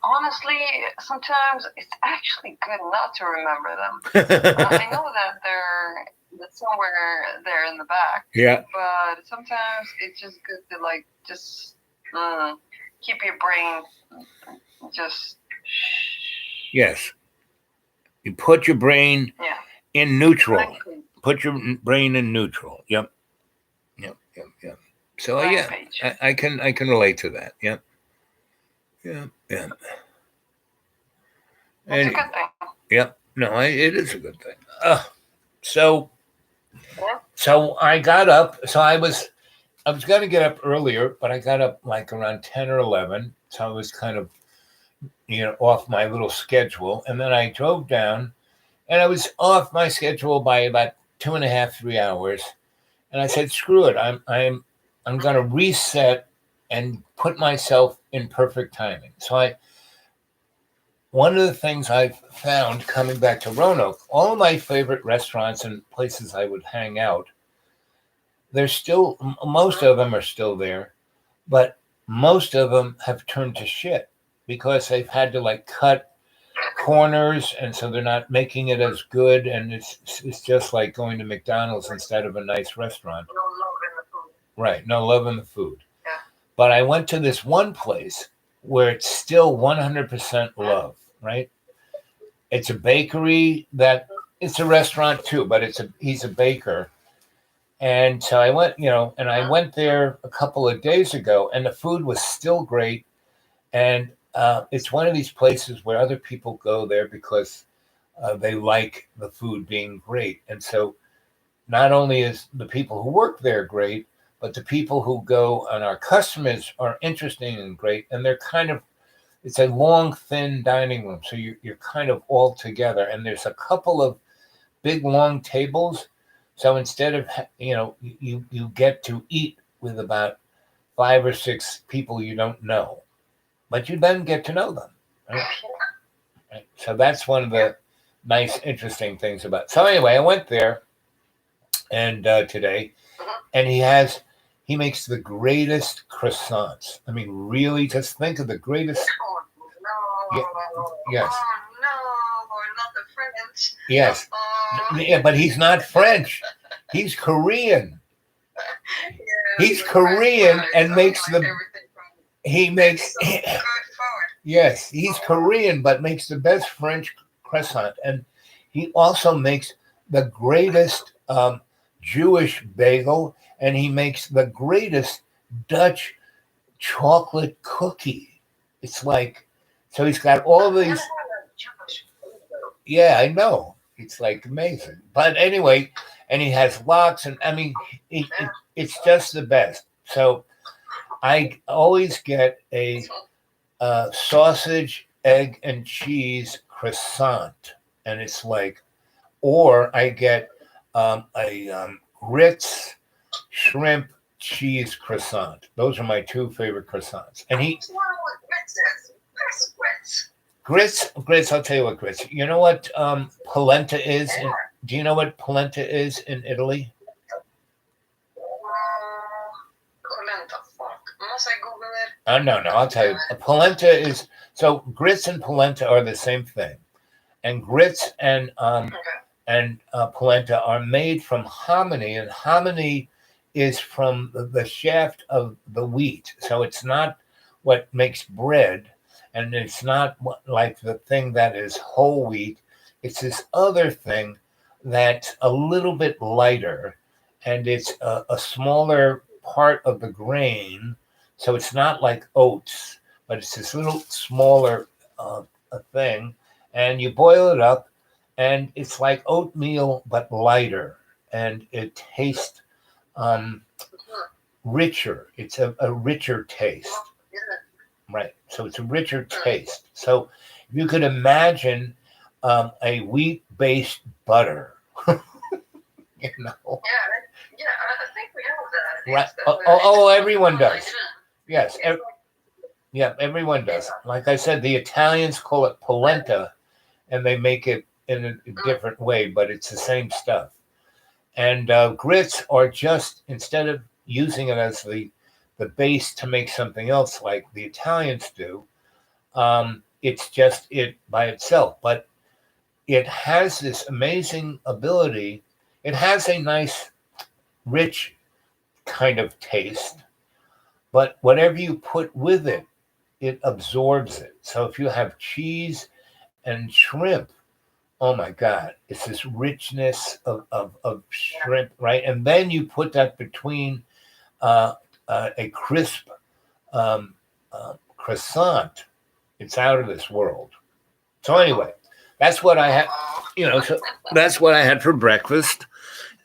Honestly, sometimes it's actually good not to remember them. I know that It's somewhere there in the back. Yeah. But sometimes it's just good to like just keep your brain just Yes. You put your brain yeah. in neutral. Blank Put your brain in neutral. Yep. So yeah, page. I can relate to that. Yep. Yeah. It's And a good thing. yep. No, it is a good thing. So Yeah. so I got up. So I was going to get up earlier, but I got up like around 10 or 11. So I was kind of off my little schedule, and then I drove down, and I was off my schedule by about 2.5, 3 hours. And I said, "Screw it! I'm going to reset and put myself in perfect timing." So one of the things I've found coming back to Roanoke, all of my favorite restaurants and places I would hang out, they're still, most of them are still there, but most of them have turned to shit because they've had to like cut corners, and so they're not making it as good, and it's just like going to McDonald's instead of a nice restaurant. No love in the food. Right, no love in the food. Yeah. But I went to this one place where it's still 100% love, right? It's a bakery it's a restaurant too, but he's a baker. And so I went, and I went there a couple of days ago, and the food was still great. And it's one of these places where other people go there because they like the food being great. And so not only is the people who work there great, but the people who go and our customers are interesting and great. And they're it's a long, thin dining room. So you're kind of all together. And there's a couple of big, long tables. So instead of, you get to eat with about 5 or 6 people you don't know, but you then get to know them. Right? So that's one of the nice, interesting things about. So anyway, I went there and today, and he makes the greatest croissants. I mean, really, just think of the greatest. No. Yes. Oh, no, not the French. Yes. Yeah, but he's not French. He's Korean. Yeah, He's Korean and makes he makes so good food. yes, he's Korean but makes the best French croissant, and he also makes the greatest Jewish bagel, and he makes the greatest Dutch chocolate cookie. It's like, so he's got all these. Yeah, I know. It's like amazing. But anyway, and he has lots, and I mean, it's just the best. So I always get a sausage, egg, and cheese croissant, and it's like, or I get a grits, shrimp, cheese croissant. Those are my 2 favorite croissants. And grits. I'll tell you what grits. You know what polenta is? Do you know what polenta is in Italy? Polenta, fuck. Must I Google it? No. I'll tell you. Polenta is, so grits and polenta are the same thing, and grits and polenta are made from hominy, and hominy is from the shaft of the wheat. So it's not what makes bread, and it's not like the thing that is whole wheat. It's this other thing that's a little bit lighter, and it's a smaller part of the grain. So it's not like oats, but it's this little smaller thing, and you boil it up, and it's like oatmeal but lighter, and it tastes richer. It's a richer taste. Right. So it's a richer taste. So you could imagine a wheat-based butter. Yeah, I think we have that. Right. Everyone does. Yes. Everyone does. Like I said, the Italians call it polenta, and they make it in a different way, but it's the same stuff. And grits are just, instead of using it as the base to make something else like the Italians do, it's just it by itself. But it has this amazing ability. It has a nice, rich kind of taste, but whatever you put with it, it absorbs it. So if you have cheese and shrimp, oh my God, it's this richness of shrimp, right? And then you put that between a crisp croissant. It's out of this world. So anyway, that's what I had. So that's what I had for breakfast.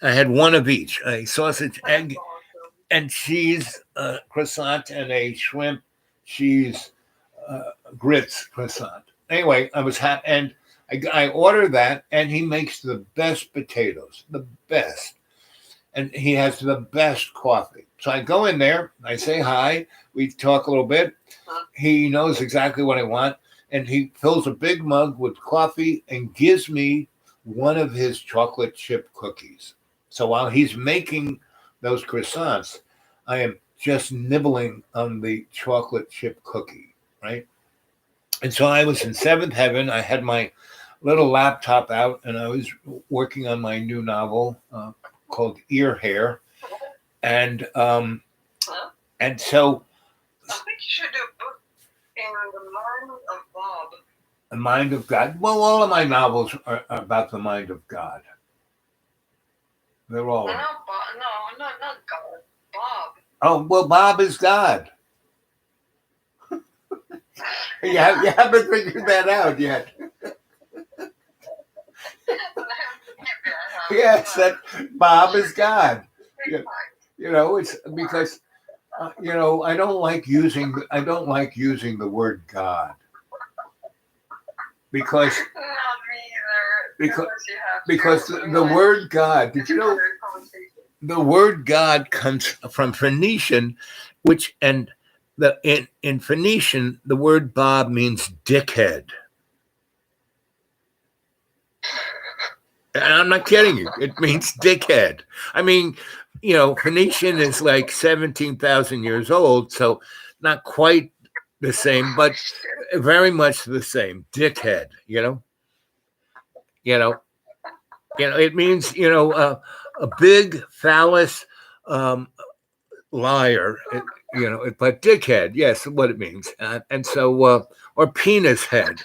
I had one of each: a sausage, egg, and cheese croissant, and a shrimp cheese grits croissant. Anyway, I was happy, and I ordered that, and he makes the best potatoes, the best, and he has the best coffee. So I go in there, I say hi, we talk a little bit. He knows exactly what I want, and he fills a big mug with coffee and gives me one of his chocolate chip cookies. So while he's making those croissants, I am just nibbling on the chocolate chip cookie, right? And so I was in seventh heaven. I had my little laptop out, and I was working on my new novel called Ear Hair, and so I think you should do a book in the mind of Bob. the mind of God. Well, all of my novels are about the mind of God. They're all. No, Bob. No, not God. Bob. Oh well, Bob is God. You haven't figured that out yet. Yes, that Bob is God. It's because I don't like using the word God because Not me either. because the word God. Did you know the word God comes from Phoenician, which and in Phoenician the word Bob means dickhead. And I'm not kidding you. It means dickhead. I mean, Phoenician is like 17,000 years old, so not quite the same, but very much the same. Dickhead, it means, a big phallus liar, but dickhead, yes, what it means. And so, or penis head,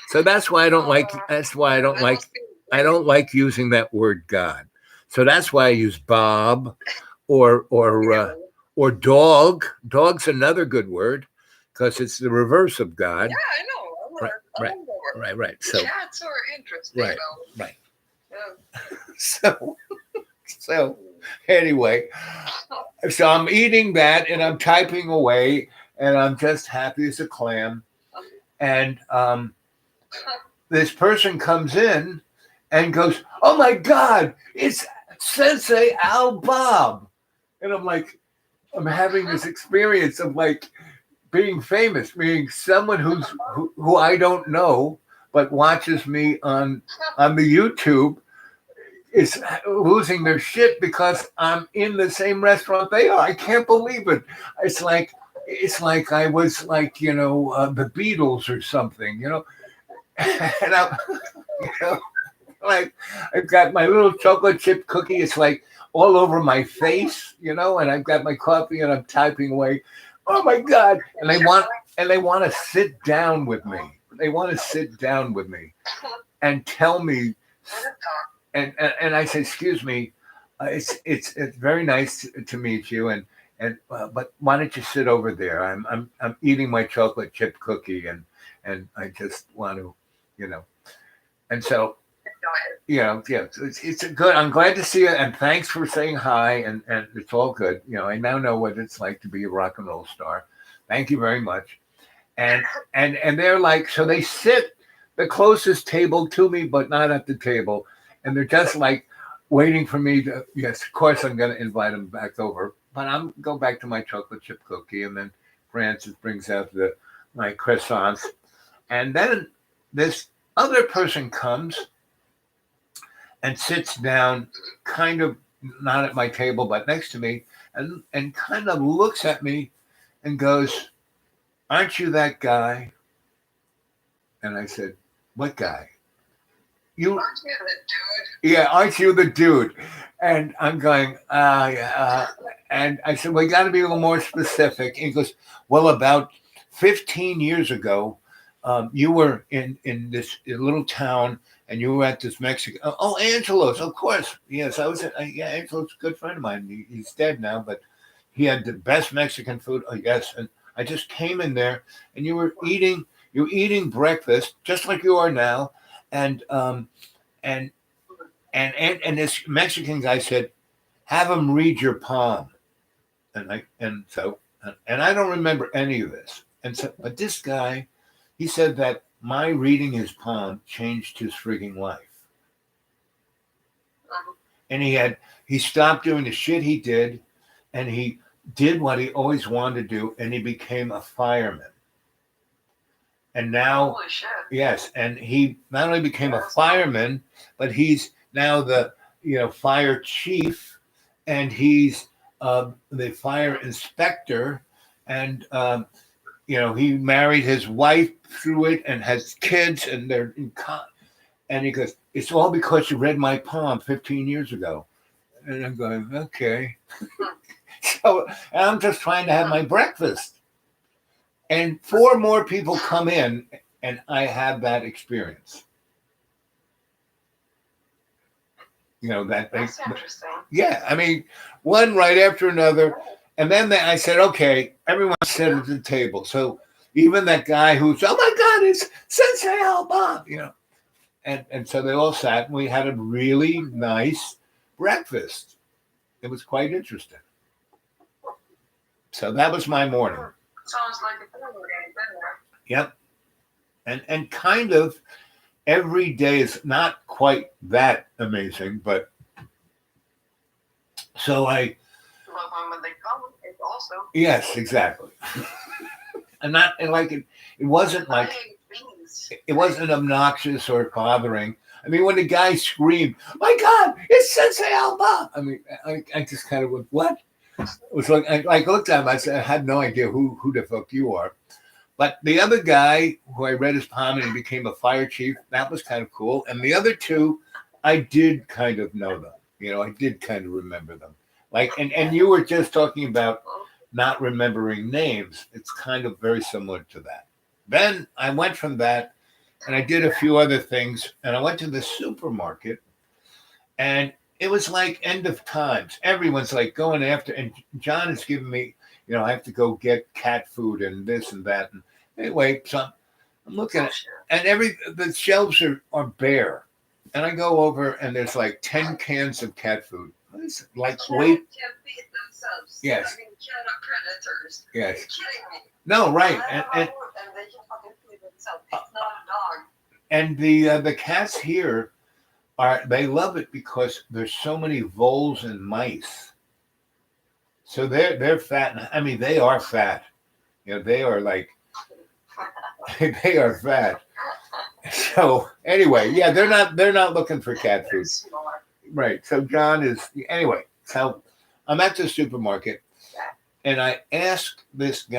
so that's why I don't like using that word God. So that's why I use Bob or dog. Dog's another good word because it's the reverse of God. Yeah, I know. Right. So cats are interesting. right. Though. Right. Yeah. So anyway, so I'm eating that and I'm typing away and I'm just happy as a clam. And this person comes in and goes, "Oh my God, it's Sensei Al Bob." And I'm having this experience of like being famous, being someone who I don't know, but watches me on the YouTube is losing their shit because I'm in the same restaurant they are. I can't believe it. It's like I was like, the Beatles or something, and I'm, like I've got my little chocolate chip cookie. It's like all over my face, and I've got my coffee and I'm typing away. Oh my God. And they want to sit down with me. They want to sit down with me and tell me. And I say, "Excuse me, it's very nice to meet you, but why don't you sit over there? I'm eating my chocolate chip cookie, and I just want to, and so, it's a good. I'm glad to see you, and thanks for saying hi, and it's all good. I now know what it's like to be a rock and roll star. Thank you very much, and they're like, so they sit the closest table to me, but not at the table. And they're just like waiting for me to, yes, of course, I'm going to invite them back over. But I'm go back to my chocolate chip cookie. And then Francis brings out my croissants. And then this other person comes and sits down kind of not at my table, but next to me and kind of looks at me and goes, "Aren't you that guy?" And I said, "What guy?" you Aren't you the dude? yeah, aren't you the dude? And I'm going, yeah. And I said, well, you got to be a little more specific. And he goes, well, about 15 years ago, you were in this little town and you were at this Mexican. Oh, Angelos, of course. Yes, I was. Yeah, Angelos, a good friend of mine. He's dead now, but he had the best Mexican food. Oh, yes. And I just came in there and you were eating breakfast just like you are now. And, and and this Mexican guy said, "Have him read your palm," and I don't remember any of this. And so, but this guy, he said that my reading his palm changed his frigging life, and he stopped doing the shit he did, and he did what he always wanted to do, and he became a fireman. And now, Holy shit. yes, and he not only became a fireman, but he's now the fire chief, and he's the fire inspector, and he married his wife through it and has kids, and they're and he goes, it's all because you read my palm 15 years ago. And I'm going, okay. So I'm just trying to have my breakfast. And 4 more people come in, and I have that experience. That's interesting. Yeah, I mean, one right after another. And then I said, okay, everyone sit at the table. So even that guy who's, oh my God, it's Sensei Alba, And so they all sat, and we had a really nice breakfast. It was quite interesting. So that was my morning. Sounds like a family game dinner. Yep. And kind of every day is not quite that amazing, but so Love them when they come. It's also. yes, exactly. And it wasn't like, beans. it wasn't obnoxious or bothering. I mean, when the guy screamed, my God, it's Sensei Alba. I mean, I just kind of went, what? It was like, I looked at him, I said, I had no idea who the fuck you are. But the other guy who I read his palm and he became a fire chief, that was kind of cool. And the other 2, I did kind of know them. I did kind of remember them. And you were just talking about not remembering names. It's kind of very similar to that. Then I went from that and I did a few other things, and I went to the supermarket, and it was like end of times. Everyone's like going after, and John is giving me, I have to go get cat food and this and that. And anyway, so I'm looking at, and the shelves are bare. And I go over, and there's like 10 cans of cat food. It's like, wait. Can't feed themselves. Yes. I mean, cat are predators. Yes. Are you kidding me? No, right. And they can fucking feed themselves. It's not a dog. And the cats here they love it because there's so many voles and mice. So they're fat. I mean, they are fat. They are like, they are fat. So anyway, yeah, they're not looking for cat food. Right. So John is, anyway, so I'm at the supermarket, and I asked this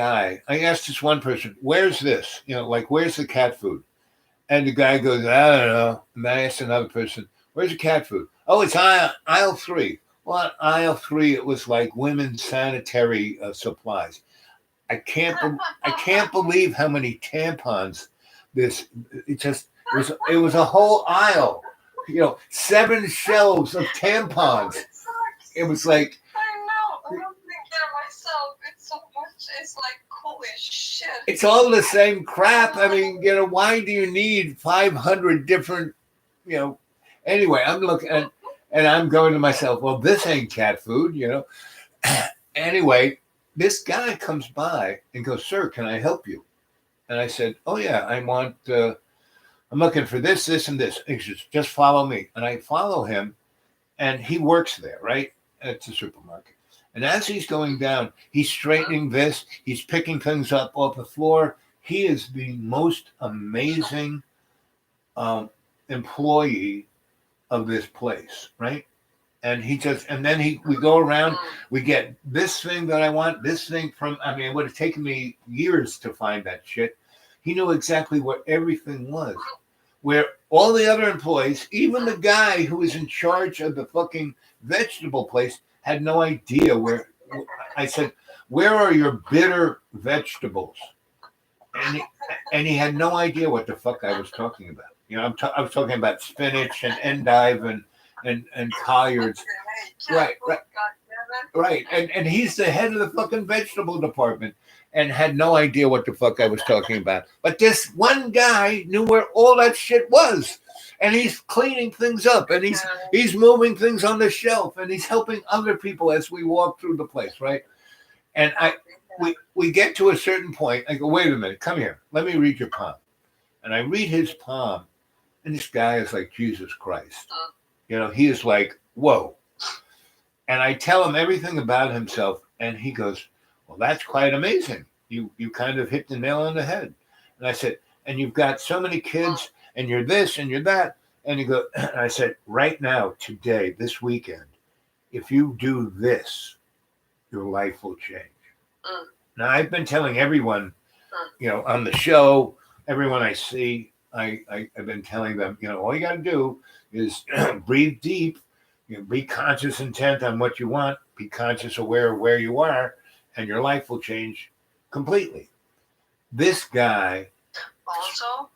one person, where's this? Where's the cat food? And the guy goes, I don't know. And I asked another person, where's the cat food? Oh, it's aisle 3. Well, aisle 3, it was like women's sanitary supplies. I can't believe how many tampons it was a whole aisle, 7 shelves of tampons. It was like, I know. I'm thinking of myself. It's so much. It's like, holy shit. it's all the same crap. I mean, why do you need 500 different, Anyway, I'm looking at, and I'm going to myself, well, this ain't cat food, Anyway, this guy comes by and goes, sir, can I help you? And I said, oh yeah, I'm looking for this, and this. He says, just follow me. And I follow him, and he works there, right? At the supermarket. And as he's going down, he's straightening this, he's picking things up off the floor. He is the most amazing employee of this place, right? And we go around, we get this thing that I want, this thing it would have taken me years to find that shit. He knew exactly what everything was. where all the other employees, even the guy who was in charge of the fucking vegetable place, had no idea where. I said, "Where are your bitter vegetables?" And he had no idea what the fuck I was talking about. You know, I was talking about spinach and endive and collards. Right, right. Right. And he's the head of the fucking vegetable department and had no idea what the fuck I was talking about. But this one guy knew where all that shit was. And he's cleaning things up and he's moving things on the shelf and he's helping other people as we walk through the place, right? And we get to a certain point. I go, wait a minute, come here. Let me read your palm. And I read his palm, and this guy is like Jesus Christ. You know, he is like, whoa. And I tell him everything about himself, and he goes, well, that's quite amazing. You kind of hit the nail on the head. And I said, and you've got so many kids, and you're this, and you're that. And he goes, and I said, right now, today, this weekend, if you do this, your life will change. Now, I've been telling everyone, you know, on the show, everyone I see, I've been telling them, you know, all you got to do is breathe deep, you know, be conscious intent on what you want, be conscious aware of where you are, and your life will change completely. This guy. Also,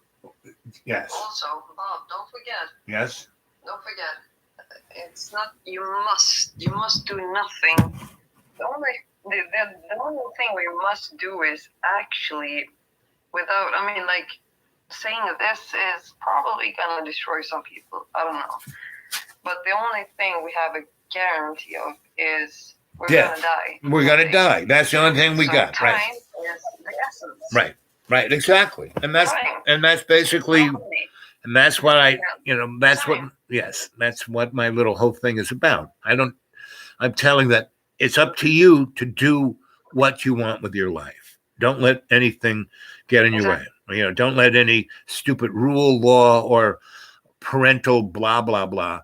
yes. Also, Bob, don't forget. Yes. Don't forget. It's not. You must do nothing. The only thing we must do is actually, without. I mean, like saying this is probably gonna destroy some people. I don't know. But the only thing we have a guarantee of is we're gonna die. We're gonna die. That's the only thing we got. Time Right. is the essence. Right. Right. Exactly. And that's basically. And that's what that's what my little whole thing is about. I'm telling that it's up to you to do what you want with your life. Don't let anything get in your way. You know, don't let any stupid rule, law, or parental blah, blah, blah.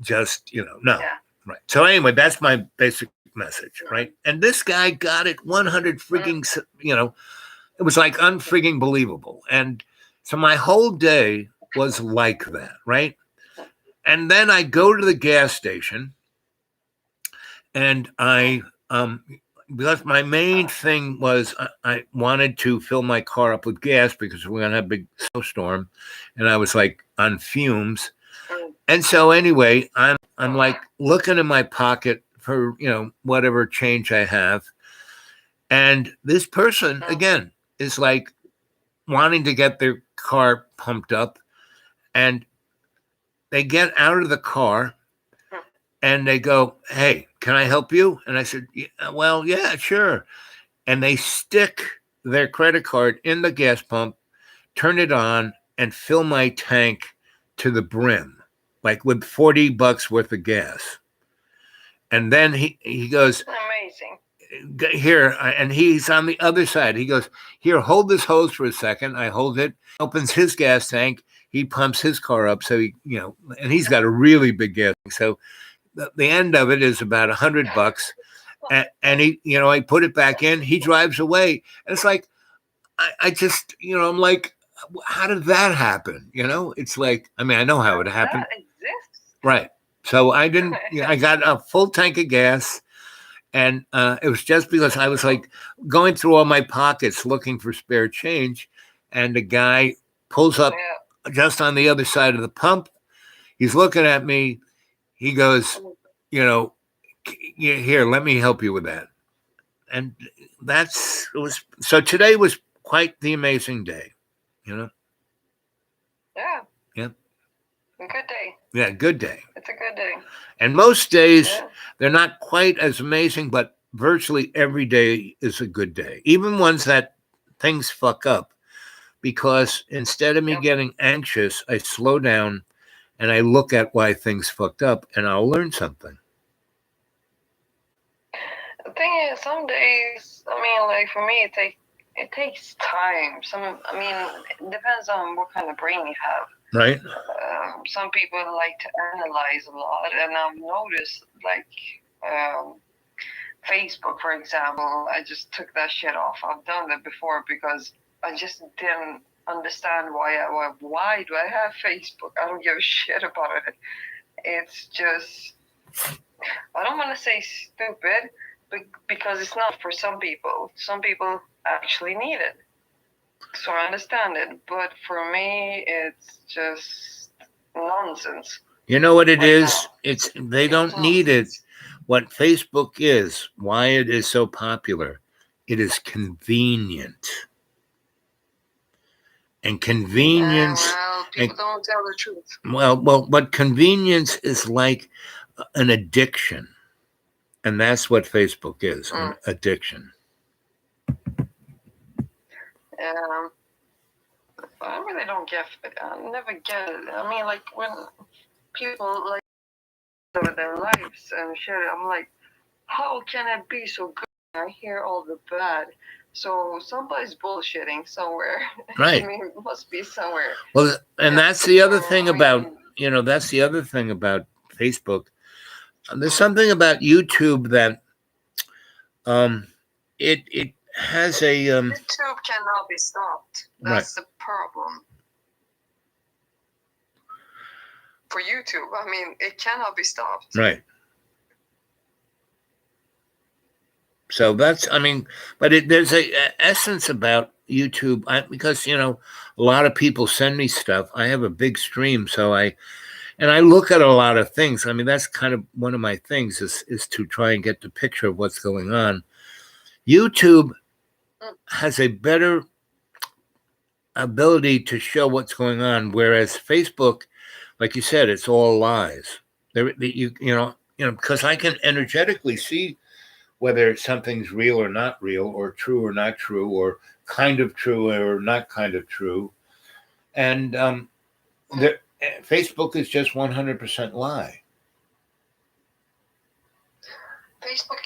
Just, you know, no. Yeah. Right. So anyway, that's my basic message. Right. And this guy got it 100 frigging, you know, it was like unfrigging believable. And so my whole day was like that, right? And then I go to the gas station and I because my main thing was I wanted to fill my car up with gas because we're gonna have a big snowstorm and I was like on fumes. And so anyway, I'm like looking in my pocket for, you know, whatever change I have. And this person again is like wanting to get their car pumped up, and they get out of the car and they go, hey, can I help you? And I said, well, yeah, sure. And they stick their credit card in the gas pump, turn it on, and fill my tank to the brim, like with $40 worth of gas. And then he goes, amazing. Here, and he's on the other side. He goes, here, hold this hose for a second. I hold it, opens his gas tank. He pumps his car up. So he, you know, and he's got a really big gas tank. So the end of it is about $100. And he, you know, I put it back in. He drives away. And it's like, I just, you know, I'm like, how did that happen? You know, it's like, I mean, I know how it happened. That exists. Right. So I didn't, you know, I got a full tank of gas. And it was just because I was like going through all my pockets looking for spare change. And the guy pulls up just on the other side of the pump. He's looking at me. He goes, you know, here, let me help you with that. And so today was quite the amazing day, you know? Yeah. Yeah. A good day. Yeah, good day. It's a good day. And most days, they're not quite as amazing, but virtually every day is a good day. Even ones that things fuck up. Because instead of me getting anxious, I slow down and I look at why things fucked up and I'll learn something. The thing is, some days, I mean, like for me, it takes time. It depends on what kind of brain you have. Right. Some people like to analyze a lot, and I've noticed, like, Facebook, for example, I just took that shit off. I've done that before because I just didn't understand why do I have Facebook? I don't give a shit about it. It's just, I don't want to say stupid, but because it's not for some people. Some people actually need it, so I understand it. But for me, it's just nonsense. You know what it Right is? now. It's they It's don't need it. nonsense. What Facebook is, why it is so popular, it is convenient. And convenience, Well, people don't tell the truth. but convenience is like an addiction. And that's what Facebook is, an addiction. I really don't get it. I never get it. I mean, like, when people, like, over their lives and shit, I'm like, how can it be so good? I hear all the bad. So somebody's bullshitting somewhere. Right. I mean, it must be somewhere. Well, and Yeah, that's the other so, thing I mean, about, that's the other thing about Facebook. There's something about YouTube that it has a YouTube cannot be stopped. That's the problem. For YouTube, I mean, it cannot be stopped. right. So that's, but there's a essence about YouTube because a lot of people send me stuff. I have a big stream, so I look at a lot of things. I mean, that's kind of one of my things is to try and get the picture of what's going on. YouTube has a better ability to show what's going on, whereas Facebook, like you said, it's all lies. Because I can energetically see whether something's real or not real, or true or not true, or kind of true or not kind of true. And Facebook is just 100% lie. Facebook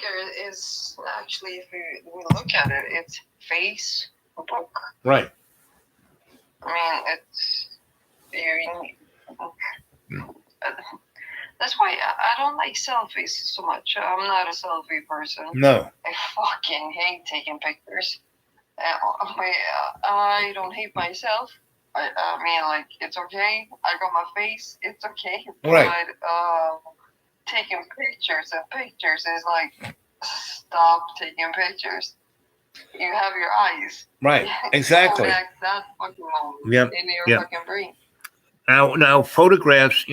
is actually, if we look at it, it's Facebook. Right. I mean, that's why I don't like selfies so much. I'm not a selfie person. No. I fucking hate taking pictures. I don't hate myself. I mean, like, it's okay. I got my face. It's okay. Right. But taking pictures is like, stop taking pictures. You have your eyes. Right. Exactly. Kodak that fucking moment in your fucking brain. Now photographs,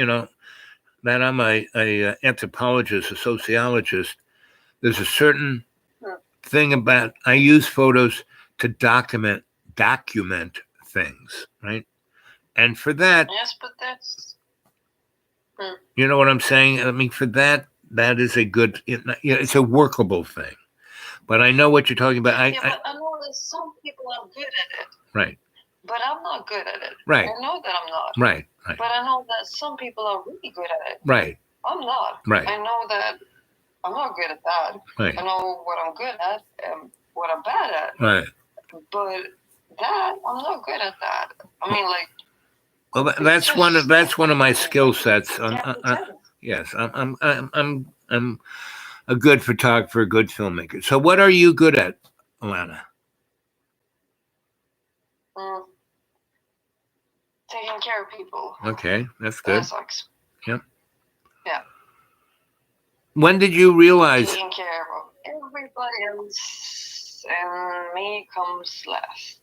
that I'm a anthropologist, a sociologist, there's a certain thing about, I use photos to document things, right? And for that, yes, but that's, you know what I'm saying? I mean, for that is a good, it's a workable thing. But I know what you're talking about. but I know that some people are good at it. Right. But I'm not good at it. Right. I know that I'm not. Right. But I know that some people are really good at it. Right. I'm not. Right. I know that I'm not good at that. Right. I know what I'm good at and what I'm bad at. Right. But that, I'm not good at that. I mean, like. Well, that's one of my skill sets. Yes, I'm a good photographer, a good filmmaker. So, what are you good at, Alana? Taking care of people. Okay, that's good. That sucks. Yep. Yeah. When did you realize? Taking care of everybody else, and me comes last.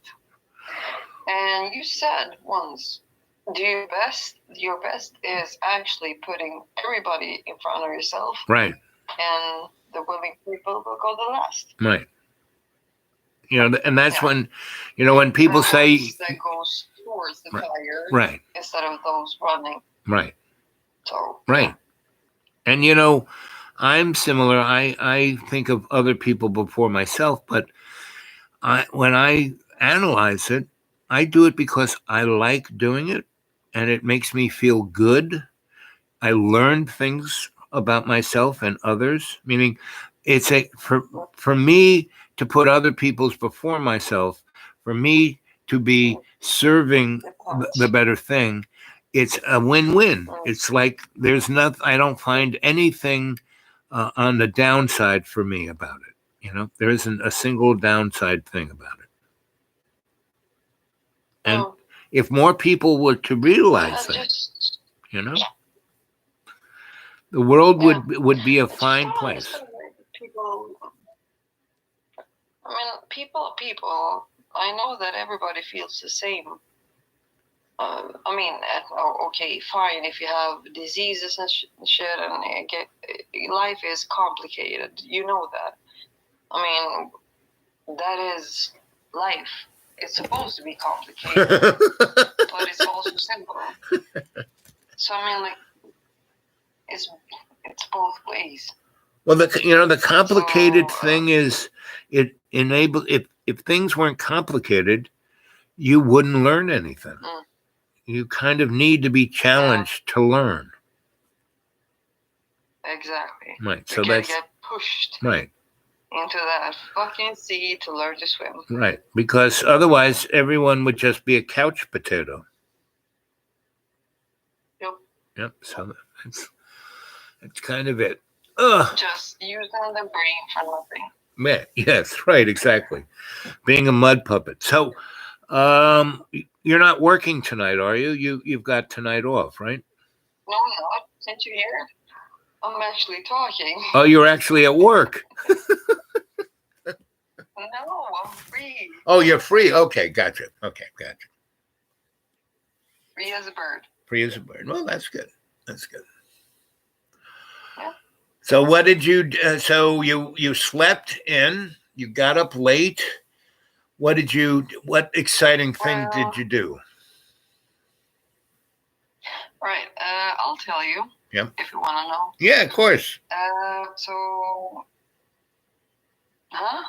And you said once, your best is actually putting everybody in front of yourself. Right. And the willing people will go the last. Right. And that's when, when people say that goes towards the fire, right, instead of those running. Right. So right. And I'm similar. I think of other people before myself, but when I analyze it, I do it because I like doing it, and it makes me feel good. I learn things about myself and others. Meaning, it's for me to put other people's before myself, for me to be serving the better thing. It's a win-win. It's like there's nothing. I don't find anything on the downside for me about it. There isn't a single downside thing about it. And if more people were to realize Yeah, that, just you know, the world Yeah. would be a I just fine don't place. understand why people. I mean, people. I know that everybody feels the same. I mean, okay, fine if you have diseases and shit, and life is complicated. You know that. I mean, that is life. It's supposed to be complicated, but it's also simple. So I mean, like, it's both ways. Well, the complicated So, thing is it enable if things weren't complicated, you wouldn't learn anything. Mm. You kind of need to be challenged to learn. Exactly. Right. You So can that's get pushed right. into that fucking sea to learn to swim. Right. Because otherwise everyone would just be a couch potato. Yep. Yep. So that's kind of it. Ugh. Just using the brain for nothing. Yeah, yes, right, exactly. Being a mud puppet. So you're not working tonight, are you? You've got tonight off, right? No, not. Since you're here, I'm actually talking. Oh, you're actually at work. No, I'm free. Oh, you're free. Okay, gotcha. Okay, gotcha. Free as a bird. Free as a bird. Well, that's good. That's good. Yeah. So what did you? So you slept in. You got up late. What did you? What exciting thing did you do? Right. I'll tell you. Yep. If you want to know. Yeah, of course. So. Huh?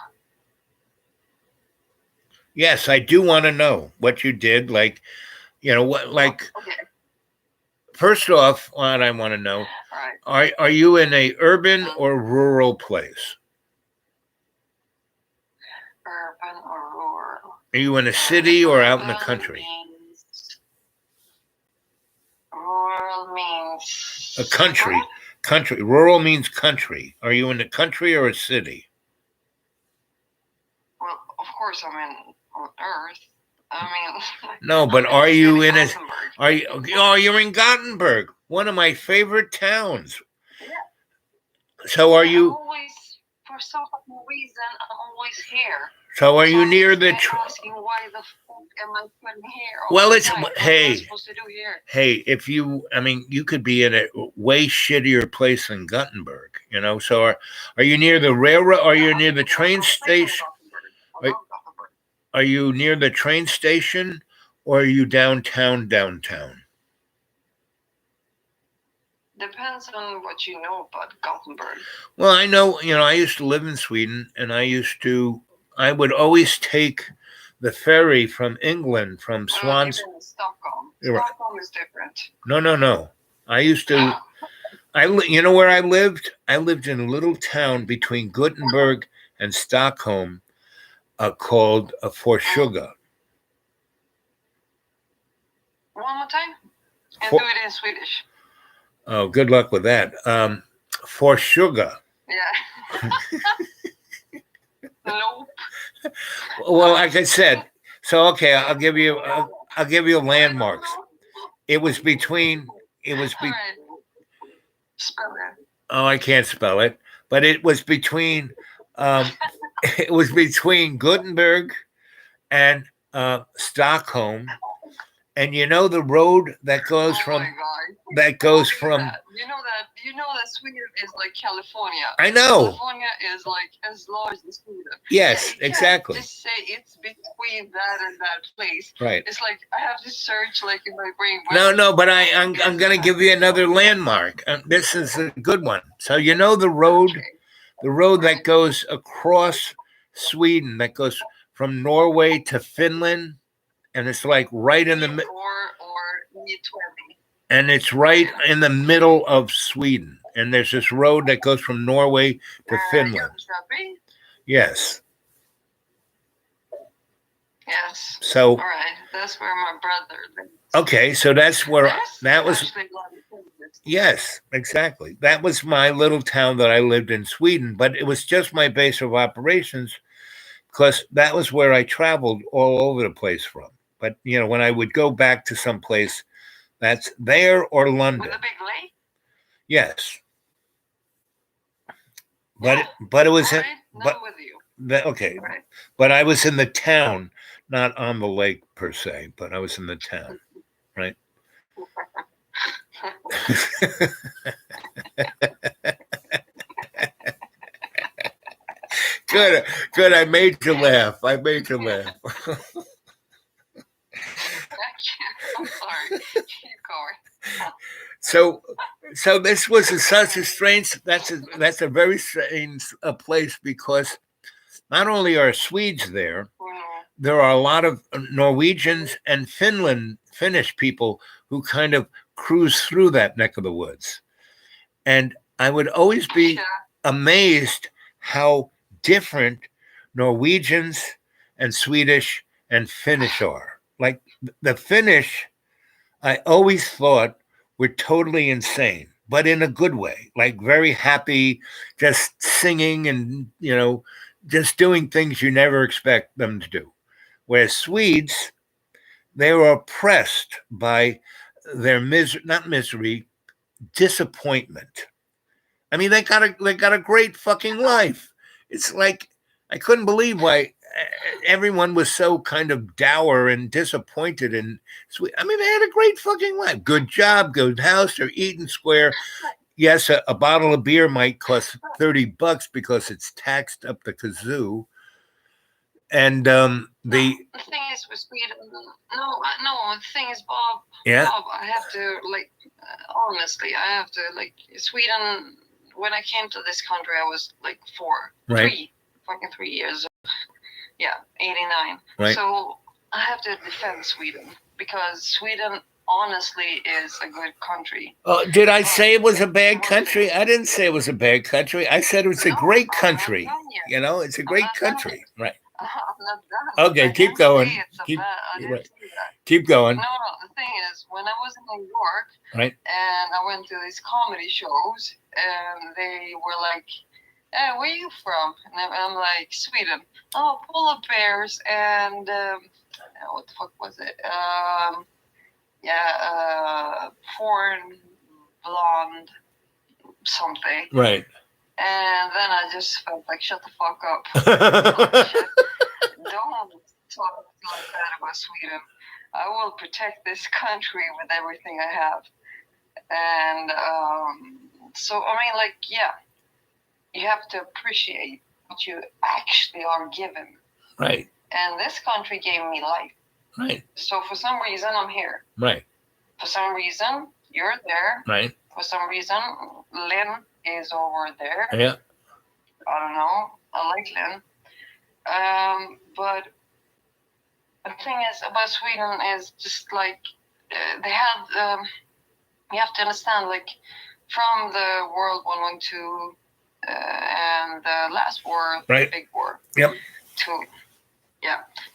Yes, I do want to know what you did. Like, what? Like, Okay. first off, what I want to know: Right. are you in a urban or rural place? Urban or rural? Are you in a city or out in the country? Rural means A country. What? Country. Rural means country. Are you in the country or a city? Well, of course I'm on Earth. I mean. No, but I'm are you in a? Gothenburg. Are you? Oh, you're in Gothenburg, one of my favorite towns. Yeah. So are Yeah, you? I'm always, for some fucking reason, I'm always here. So are you I'm near just the? asking why the fuck am I putting here? Well, all it's the time? What am I hey, supposed to do here? hey. If you, I mean, you could be in a way shittier place than Gothenburg. So are you near the railroad? Are you near the train station? Are you near the train station, or are you downtown? Depends on what you know about Gothenburg. Well, I know, I used to live in Sweden, and I would always take the ferry from England, from Swans. Even in Stockholm. You're right. Stockholm is different. No. I used to, you know where I lived? I lived in a little town between Gothenburg and Stockholm called Forshaga. One more time? And For- do it in Swedish. Oh, good luck with that. Forshaga. Yeah. Nope. Well, like I said, so okay, I'll give you landmarks. It was between. All right. Spell it. Oh, I can't spell it, but it was between. It was between Gothenburg and Stockholm, and the road that goes Oh from my God. that goes Look at from. that. You know that Sweden is like California. I know. California is like as large as Sweden. Yes, You can't exactly. just say it's between that and that place. Right. It's like I have to search like in my brain. No, but I'm going to give you another landmark. This is a good one. So the road. Okay. The road that goes across Sweden, that goes from Norway to Finland, and it's like right in the E4 or E20. and it's right in the middle of Sweden. And there's this road that goes from Norway to Finland. Jönköping? Yes. Yes. So All right, that's where my brother lives. okay, so that's where That's that was. actually a lot of things. Yes, exactly. That was my little town that I lived in Sweden, but it was just my base of operations because that was where I traveled all over the place from. But when I would go back to some place, that's there or With London. the big lake? Yes, Yeah. but it was All in, right. Now but with you. okay, All right. but I was in the town, not on the lake per se, but I was in the town, right? Good, good. I made you laugh. I made you laugh. I'm sorry. Keep going. So this was such a strange. That's a very strange place because not only are Swedes there, there are a lot of Norwegians and Finnish people who kind of cruise through that neck of the woods, and I would always be Yeah. amazed how different Norwegians and Swedish and Finnish are. Like the Finnish, I always thought were totally insane, but in a good way, like very happy, just singing and, just doing things you never expect them to do. Whereas Swedes, they were oppressed by their not misery, disappointment. I mean, they got a great fucking life. It's like I couldn't believe why everyone was so kind of dour and disappointed and sweet. I mean, they had a great fucking life. Good job, good house. They're eating square. Yes, a bottle of beer might cost $30 because it's taxed up the kazoo. And the thing is with Sweden, no. The thing is, Bob. Yeah. Bob, I have to honestly, I have to Sweden. When I came to this country, I was like 3 years. Yeah, 89. Right. So I have to defend Sweden because Sweden honestly is a good country. Did I say it was a bad country? I didn't say it was a bad country. I said it was a great country. It's a great country. Right. I'm not done. Okay, I keep didn't going. say it's a Keep- bad- I didn't right. say that. Keep going. No, the thing is, when I was in New York, Right. and I went to these comedy shows, and they were like, "Hey, where are you from?" And I'm like, "Sweden." Oh, polar bears and what the fuck was it? Porn, blonde, something. Right. And then I just felt like, shut the fuck up. Don't talk like that about Sweden. I will protect this country with everything I have. And so, I mean, you have to appreciate what you actually are given. Right. And this country gave me life. Right. So for some reason, I'm here. Right. For some reason, you're there. Right. For some reason, Lynn is over there. Yeah. I don't know. I like Lynn. But the thing is about Sweden is just like they had. You have to understand, from the World War I, II, and the last war, Right. the big war. Yep.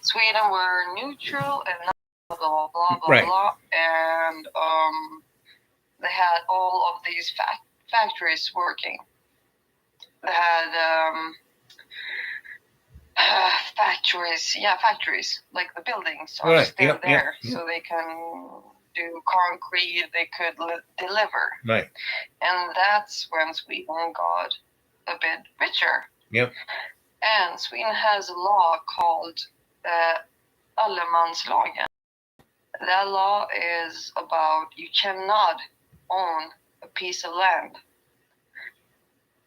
Sweden were neutral and not blah blah blah blah Right. blah, and they had all of these factories working. They had factories, like the buildings are Right. still Yep, there, yep. so they can do concrete, they could deliver. Right. And that's when Sweden got a bit richer. Yep. And Sweden has a law called Allemanslagen. That law is about you cannot own a piece of land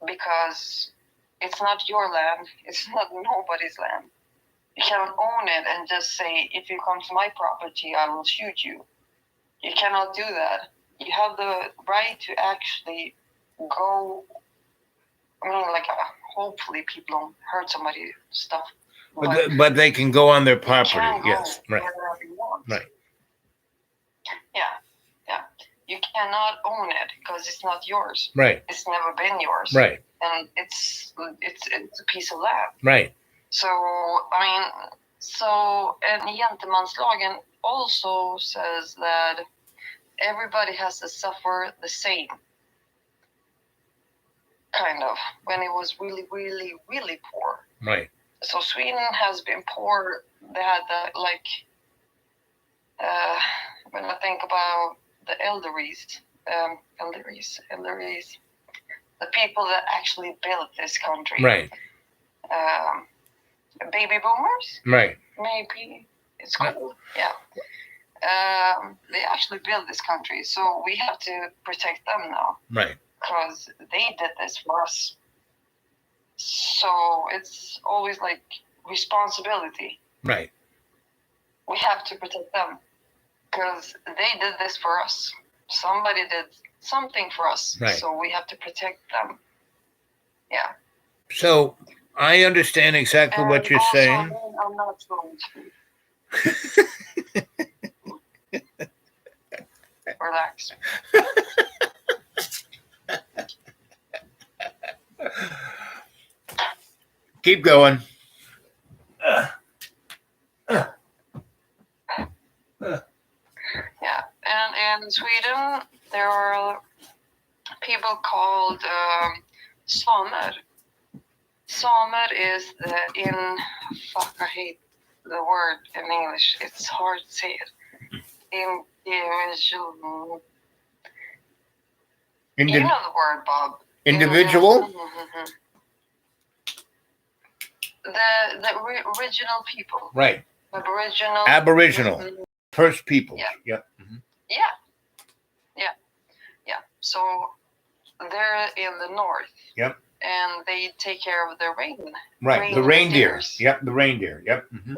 because it's not your land, it's not nobody's land. You cannot own it and just say, if you come to my property, I will shoot you. You cannot do that. You have the right to actually go, hopefully people don't hurt somebody, stuff. But they can go on their you property. can go Yes. Right. wherever you want. Right. Yeah. You cannot own it because it's not yours. Right. It's never been yours. Right. And it's a piece of land. Right. So, and Gentlemanslagen also says that everybody has to suffer the same, kind of, when it was really, really, really poor. Right. So Sweden has been poor. They had when I think about the elderies, the people that actually built this country, Right. Baby boomers, Right. maybe it's cool. Yeah. They actually built this country, so we have to protect them now Right. because they did this for us. So it's always like responsibility. Right. We have to protect them because they did this for us. Somebody did something for us, Right. so we have to protect them. Yeah. So I understand exactly what you're also, saying. I'm not going to relax. Keep going. Yeah, and in Sweden there are people called samer. Samer is I hate the word in English. It's hard to say it. Individual. You know the word, Bob. Individual? The original people. Right. Aboriginal. Aboriginal. First people. Yeah. Yep. Mhm. Yeah. So they're in the north. Yep. And they take care of their rain. Right. The reindeer. Reindeers. Yep. The reindeer. Yep. Mhm.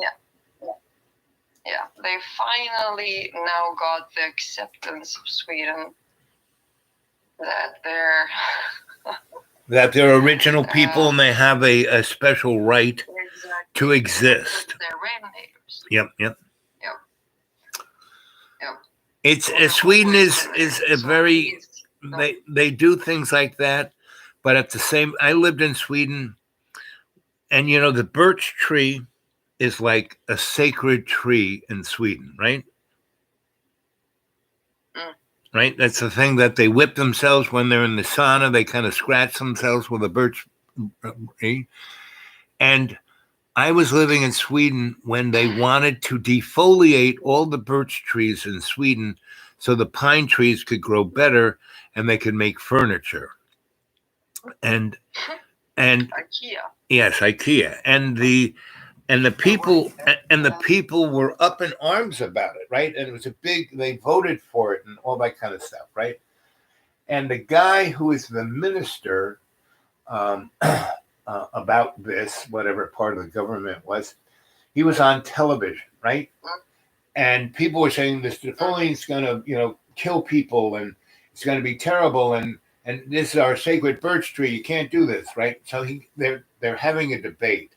Yeah, they finally now got the acceptance of Sweden that They're original people and they have a special right to exist. They're reindeers. Yep. Yep. It's Sweden is a very they do things like that, but at the same I lived in Sweden, and the birch tree is like a sacred tree in Sweden, right? Right? That's the thing that they whip themselves when they're in the sauna. They kind of scratch themselves with a birch tree. And I was living in Sweden when they wanted to defoliate all the birch trees in Sweden so the pine trees could grow better and they could make furniture. And IKEA. Yes, IKEA. And the people were up in arms about it, right? And it was they voted for it and all that kind of stuff, right? And the guy who is the minister about this, whatever part of the government was, he was on television, right? And people were saying this defoliating is going to, kill people and it's going to be terrible and this is our sacred birch tree. You can't do this, right? So they're having a debate.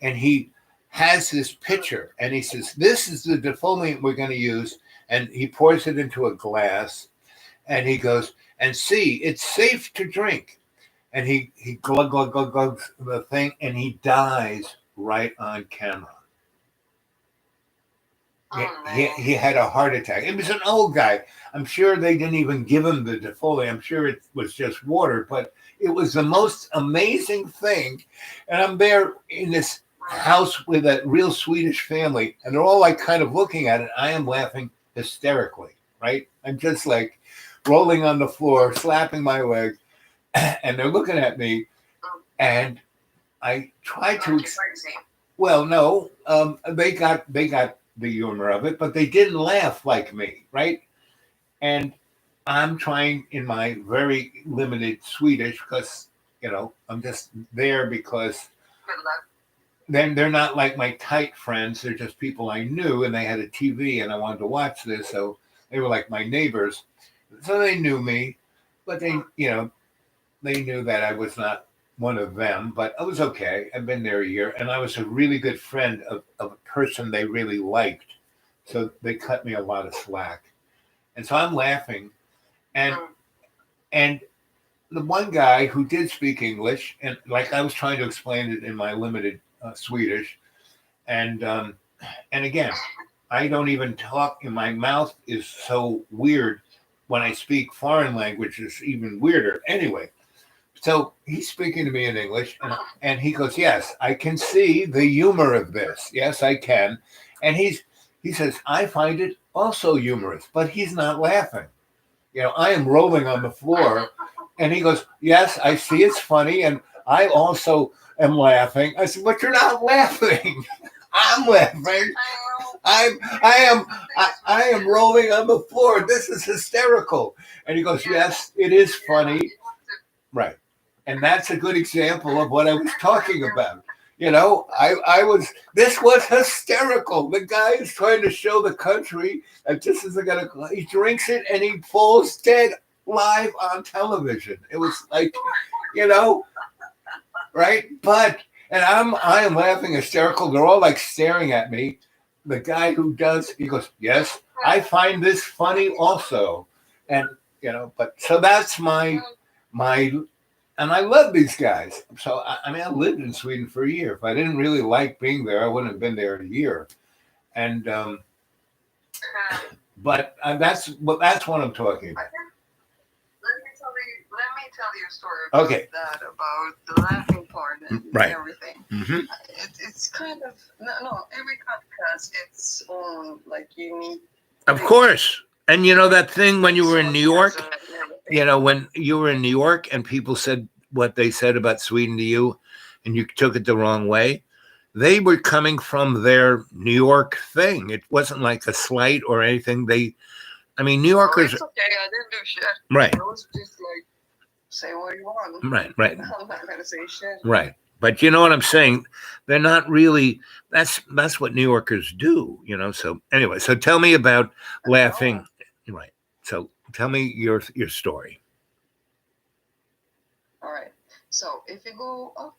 And he has this picture and he says, this is the defoliant we're going to use. And he pours it into a glass and he goes, and see, it's safe to drink. And he glugs the thing and he dies right on camera. He had a heart attack. It was an old guy. I'm sure they didn't even give him the defoliant. I'm sure it was just water, but it was the most amazing thing. And I'm there in this house with a real Swedish family, and they're all like kind of looking at it. I am laughing hysterically, right? I'm just like rolling on the floor, slapping my leg, and they're looking at me. And I try to. Well, no, they got the humor of it, but they didn't laugh like me, right? And I'm trying in my very limited Swedish because, I'm just there because then they're not like my tight friends. They're just people I knew and they had a TV and I wanted to watch this. So they were like my neighbors. So they knew me, but they knew that I was not one of them, but I was okay. I've been there a year and I was a really good friend of a person they really liked. So they cut me a lot of slack. And so I'm laughing. And the one guy who did speak English, and like I was trying to explain it in my limited Swedish, and again, I don't even talk. In my mouth is so weird when I speak foreign language. It's even weirder. Anyway, so he's speaking to me in English, and he goes, "Yes, I can see the humor of this. Yes, I can." And He says, I find it also humorous, but he's not laughing. I am rolling on the floor. And he goes, yes, I see it's funny. And I also am laughing. I said, but you're not laughing. I'm laughing. I am rolling on the floor. This is hysterical. And he goes, yes, it is funny. Right. And that's a good example of what I was talking about. This was hysterical. The guy is trying to show the country that this isn't going to, he drinks it and he falls dead live on television. It was like, right? And I am laughing hysterical. They're all like staring at me. The guy who does, he goes, yes, I find this funny also. And, but so that's my, and I love these guys. So, I lived in Sweden for a year. If I didn't really like being there, I wouldn't have been there a year. And, but that's what I'm talking about. Let me tell you a story Okay. about the laughing part and Right. everything. Mm-hmm. It's kind of, no, every country has its own, unique. Of course. And that thing when you were in New York, when you were in New York and people said what they said about Sweden to you and you took it the wrong way, they were coming from their New York thing. It wasn't like a slight or anything. New Yorkers. It's okay, I didn't do shit. Right. It was just say what you want. Right. I'm not going to say shit. Right. But you know what I'm saying? They're not really, that's what New Yorkers do, So anyway, so tell me about laughing. Right. So tell me your story. All right. So if you go up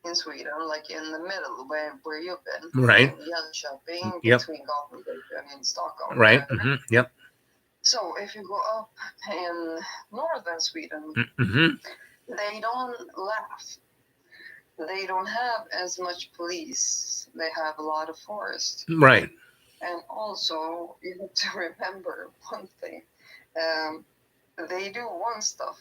in Sweden, like in the middle where you've been, Right. in Jönköping, Yep. between Gothenburg and in Stockholm. Right. whatever. Mm-hmm. Yep. So if you go up in northern Sweden, Mm-hmm. they don't laugh. They don't have as much police. They have a lot of forest. Right. And also, you have to remember one thing. They do one stuff.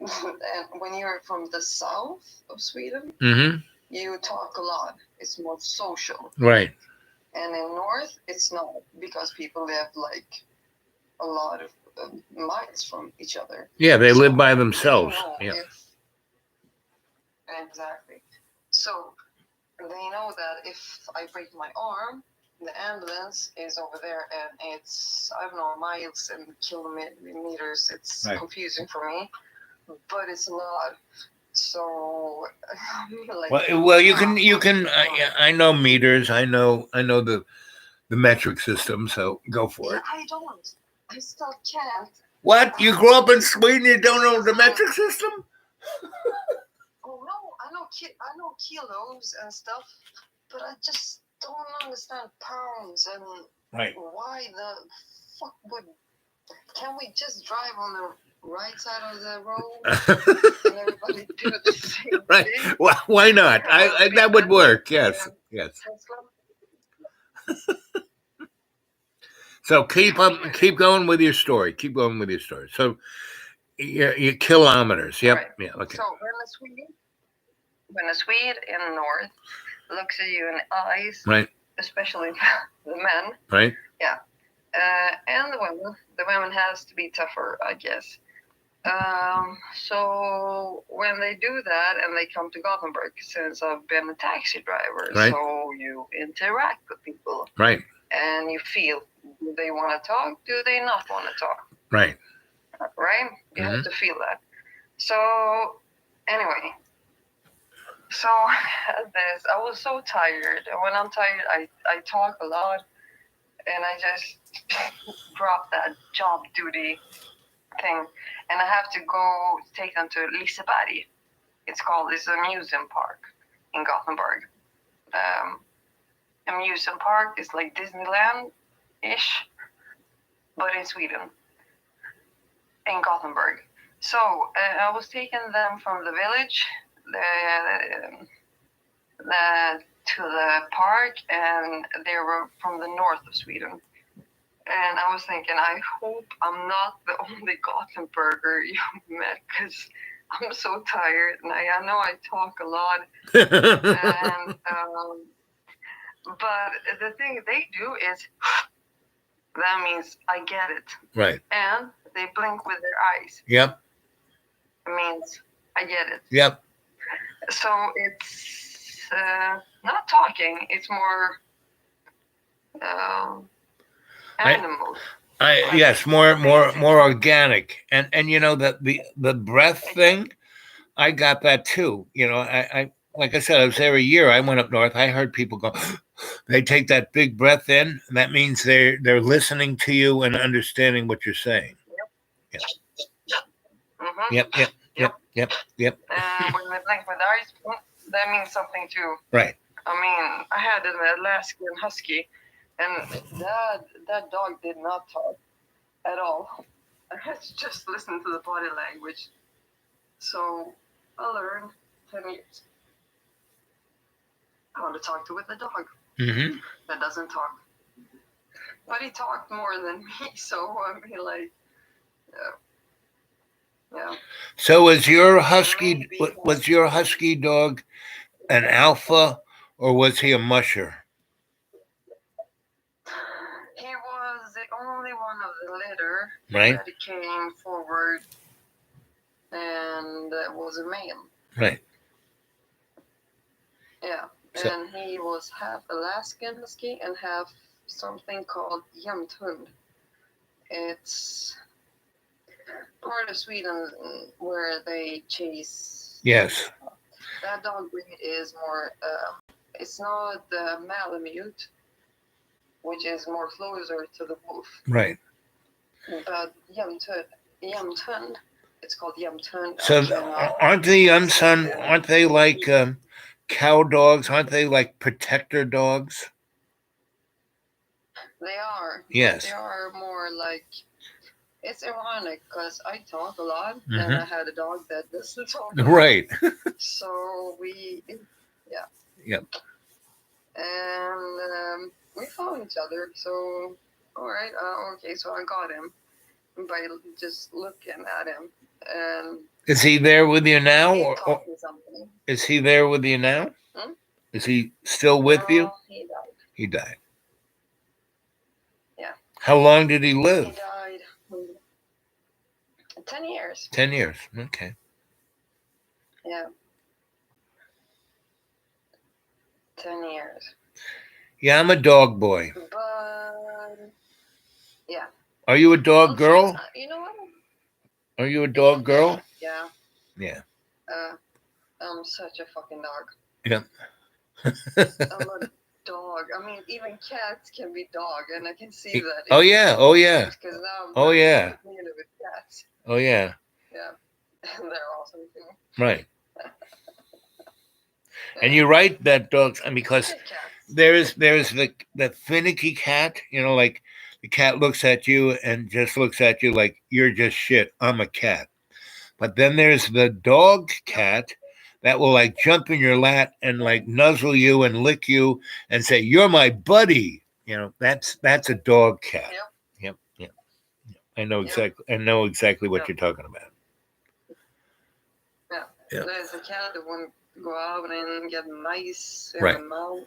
And when you're from the south of Sweden, Mm-hmm. you talk a lot. It's more social. Right. And in north, it's not, because people live a lot of miles from each other. Yeah, they So live by they themselves. know Yeah. Exactly. So they know that if I break my arm, the ambulance is over there, and it's, I don't know, miles and kilometers. It's Right. confusing for me, but it's a lot. So, Well, you can. I know meters. I know the metric system. So go for yeah, it. I don't. I still can't. What? You grew up in Sweden? You don't know the metric system? Oh no, I know kilos and stuff, but I just don't understand pounds and Right. why the fuck would. Can we just drive on the right side of the road and everybody do the same Right. thing? Well, why not? I that would work. Yes. Yes. Tesla? So keep going with your story. Keep going with your story. So your kilometers. Yep. Right. Yeah. Okay. So when a Swede in the north looks at you in the eyes, Right. especially the men, Right. and the women has to be tougher, I guess. So when they do that and they come to Gothenburg, since I've been a taxi driver, Right. so you interact with people Right. and you feel, do they want to talk? Do they not want to talk? Right. Right? You have to feel that. So anyway, I was so tired, and when I'm tired, I talk a lot, and I just drop that job duty thing, and I have to go take them to Liseberg. It's an amusement park in Gothenburg. Amusement park is like Disneyland-ish, but in Sweden, in Gothenburg. So I was taking them from the village to the park, and they were from the north of Sweden. And I was thinking, I hope I'm not the only Gothenburger you met, because I'm so tired, and I know I talk a lot, and But the thing they do is that means I get it, Right. and they blink with their eyes. Yep. It means I get it. Yep. So it's not talking; it's more animal. Yes, more organic. And you know that the breath thing, I got that too. You know, I like I said, I was there a year. I went up north. I heard people go, they take that big breath in, and that means they're listening to you and understanding what you're saying. Mm-hmm. Yep. And when they blink with eyes, that means something too. Right. I mean, I had an Alaskan Husky, and that dog did not talk at all. I had to just listen to the body language. So I learned 10 years how to talk with a dog Mm-hmm. that doesn't talk. But he talked more than me, so I mean, like, yeah. So was your husky dog an alpha, or was he a musher? He was the only one of the litter Right. that came forward and was a male. Right. Yeah. So- And he was half Alaskan Husky and half something called Jämthund. It's part of Sweden where they chase. Yes. That dog breed is more, it's not the Malamute, which is more closer to the wolf. Right. But Jämthund, it's called Jämthund. So aren't the Unsun, aren't they like cow dogs? Aren't they like protector dogs? They are. Yes. They are more like. It's ironic because I talk a lot, Mhm. and I had a dog that doesn't talk. Right. So yeah. Yep. And we found each other. So all right, okay. So I got him by just looking at him, and Is he there with you now, he or taught me something. is he there with you now? Hmm? Is he still with you? No, he died. He died. Yeah. How long did he He live? died. 10 years. 10 years. Okay. Yeah. 10 years. Yeah, I'm a dog boy. But yeah. Are you a dog girl? You know what? Are you a dog girl? Yeah. Yeah. I'm such a fucking dog. Yeah. I'm a dog. I mean, even cats can be dog, and I can see that. Oh yeah. Oh yeah. Because now I'm Oh, yeah. familiar with cats. Oh yeah. Yeah. And they're awesome too. Right. And you're right that dogs, and because Good cats. there's the finicky cat, you know, like the cat looks at you and just looks at you like you're just shit. I'm a cat. But then there's the dog cat that will like jump in your lap and like nuzzle you and lick you and say, "You're my buddy." You know, that's a dog cat. Yep. Yep. I know Yep. exactly. I know exactly what Yep. you're talking about. Yeah. Yeah. There's a cat that won't go out and get mice in Right. the mouth,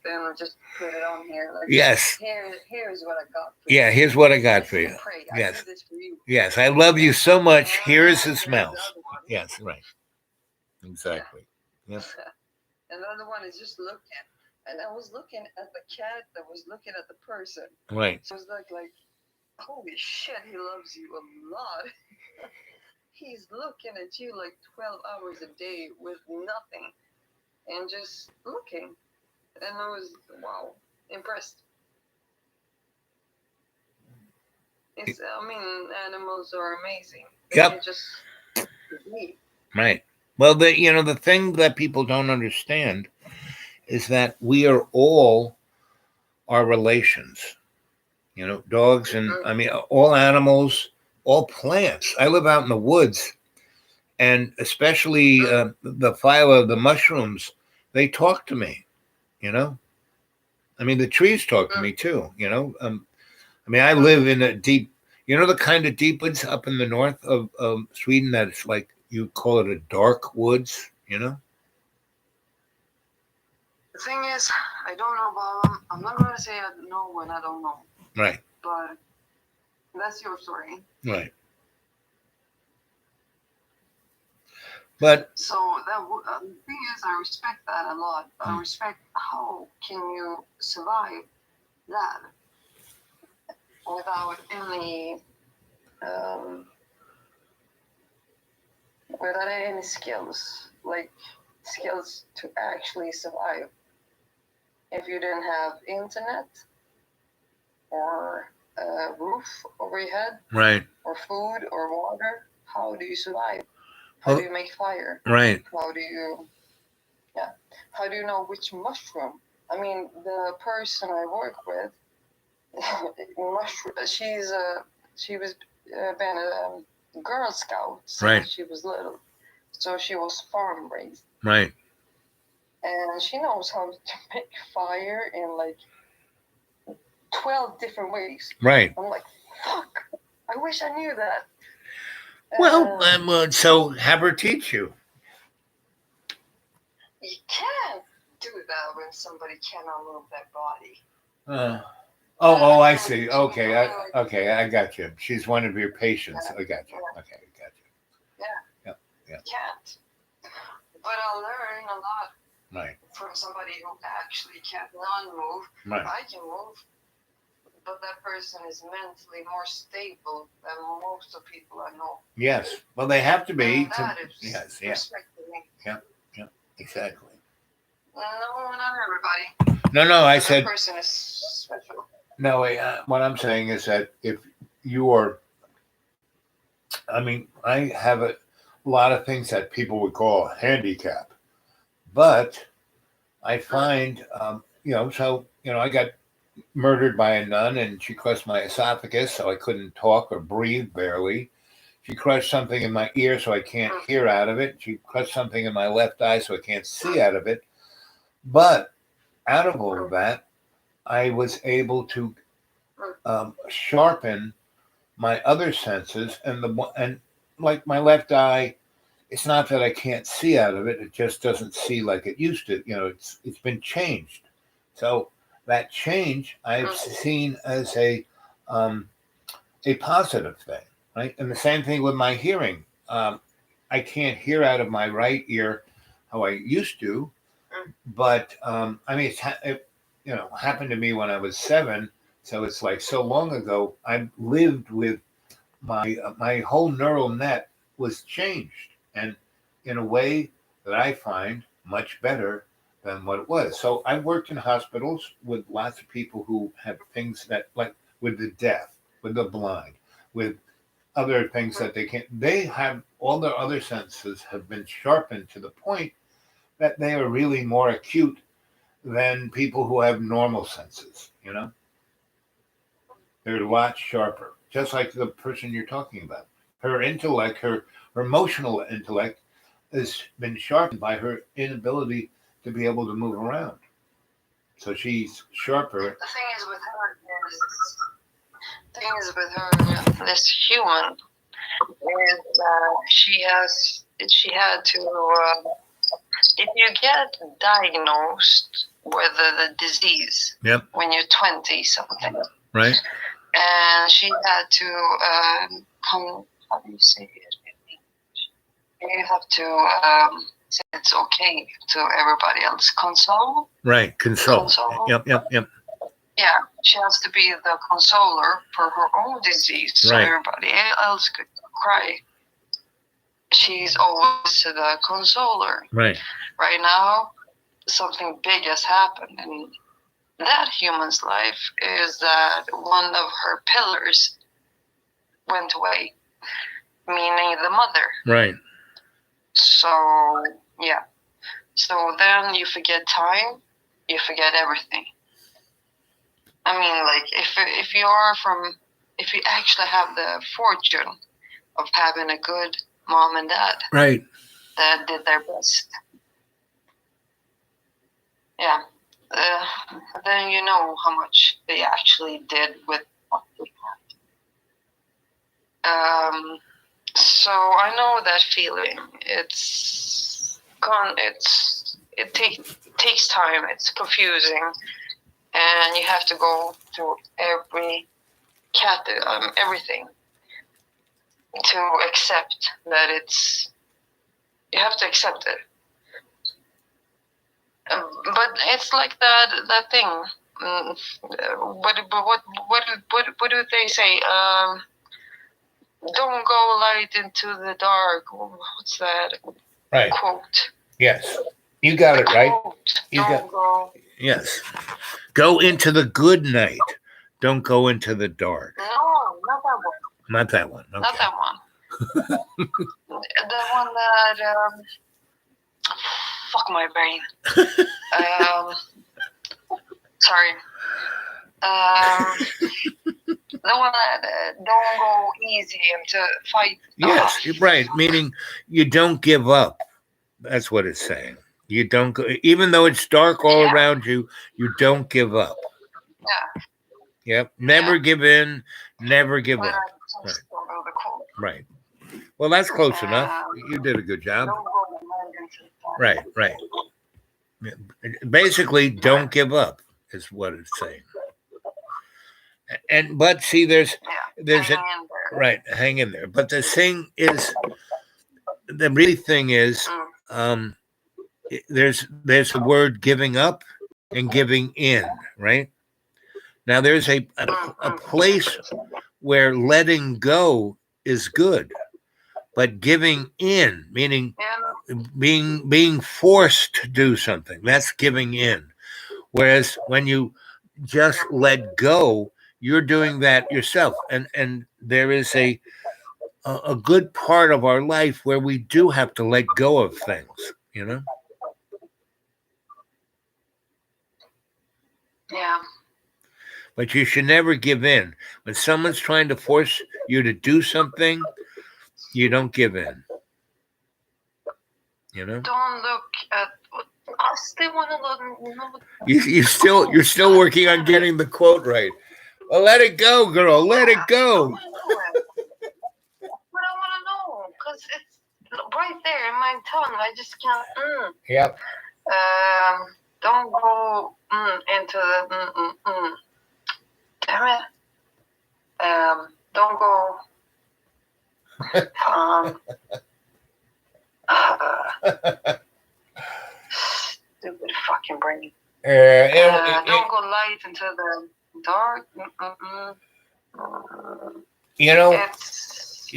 and just put it on here. Like, Yes. Here's what I got for Yeah. you. Here's what I got This for is you. a prey. Yes. I did this for you. Yes. I love you so much. And Here is there's his the mouth. other one. Yes. Right. Exactly. Yep. And the other one is just looking. And I was looking at the cat that was looking at the person. Right. So it's like, holy shit, he loves you a lot. He's looking at you like 12 hours a day with nothing. And just looking. And I was, wow, impressed. I mean, animals are amazing. Yep. They're just me. Right. Well, the thing that people don't understand is that we are all our relations. You know, dogs and I mean all animals, all plants. I live out in the woods, and especially the phyla, the mushrooms, they talk to me. You know, I mean the trees talk to me too. You know, I mean I live in a deep. You know the kind of deep woods up in the north of Sweden that's like you call it a dark woods. You know. The thing is, I don't know about them. I'm not gonna say I know when I don't know, Right. but that's your story. Right. But So the thing is, I respect that a lot. I respect how can you survive that without any without any skills, like skills to actually survive. If you didn't have internet or a roof over your head right. or food or water, how do you survive? How Well, do you make fire? Right. How do you how do you know which mushroom? I mean, the person I work with, mushroom. She was been a Girl Scout since Right. she was little, so she was farm raised, Right. and she knows how to make fire in like 12 different ways. Right. I'm like, fuck! I wish I knew that. Well, so have her teach you. You can't do that when somebody cannot move their body. I see. Okay, I got you. She's one of your patients. I got you. Okay, I got you. You can't. But I'll learn a lot Right. from somebody who actually cannot move. Right. I can move, but that person is mentally more stable than most of people I know. Yes. Well, they have to be. And that is Yes. Yeah. respecting me. Exactly. No, not everybody. No. I That said person is special. no. What I'm saying is that if you are, I mean, I have a lot of things that people would call a handicap, but I find, I got murdered by a nun and she crushed my esophagus, so I couldn't talk or breathe barely. She crushed something in my ear, so I can't hear out of it. She crushed something in my left eye, so I can't see out of it. But out of all of that, I was able to sharpen my other senses, and like my left eye, it's not that I can't see out of it; it just doesn't see like it used to. It's been changed. So that change I've seen as a positive thing, right? And the same thing with my hearing. I can't hear out of my right ear how I used to, but I mean, it happened to me when I was 7, so it's like so long ago. I lived with my whole neural net was changed, and in a way that I find much better than what it was. So I worked in hospitals with lots of people who have things that, like with the deaf, with the blind, with other things that they can't. They have all their other senses have been sharpened to the point that they are really more acute than people who have normal senses. They're a lot sharper, just like the person you're talking about. Her intellect, her emotional intellect, has been sharpened by her inability to be able to move around. So she's sharper. The thing is with her, this human, is she had to, if you get diagnosed with the disease when you're 20 something, right? And she had to how do you say it? You have to say it's okay to everybody else. Console. Right. Console. Yep. Yeah, she has to be the consoler for her own disease, so everybody else could cry. She's always the consoler. Right. Right now, something big has happened, and that human's life is that one of her pillars went away, meaning the mother. Right. So, yeah. So then you forget time, you forget everything. I mean, like, if you actually have the fortune of having a good mom and dad, right, that did their best, yeah, then you know how much they actually did with what they had. So I know that feeling. It's it takes time. It's confusing, and you have to go through everything to accept that it's. You have to accept it. But it's like that thing. What do they say? Don't go light into the dark. What's that Right. quote? Yes. You got it right. Quote. You Don't go. Yes. Go into the good night. Don't go into the dark. No, not that one. Not that one. Okay. Not that one. The one that fuck my brain. Sorry. The one that don't go easy into fight. Yes, you're right. Meaning you don't give up. That's what it's saying. You don't go, even though it's dark all Yeah. around you, you don't give up. Yeah. Yep. Never give in, never give But up. I just don't know the quote. Right. Well, that's close enough. You did a good job. Don't go light into the dark. Right, right. Basically, don't give up is what it's saying. And but see, there's a Hang in there. right, hang in there. But the thing is, the really thing is, there's a word giving up and giving in, right? Now there's a place where letting go is good, but giving in, meaning And being forced to do something, that's giving in. Whereas when you just let go, you're doing that yourself. And there is a good part of our life where we do have to let go of things, you know? yeah. But you should never give in. When someone's trying to force you to do something, you don't give in. You know? Don't look at. I still want to know. You're still working on getting the quote right. Well, let it go, girl. Let it go. But I want to know because it's right there in my tongue. I just can't. Yep. Don't go into the. Damn it. Don't go. Stupid fucking brain. Don't go light into the dark. You know, It's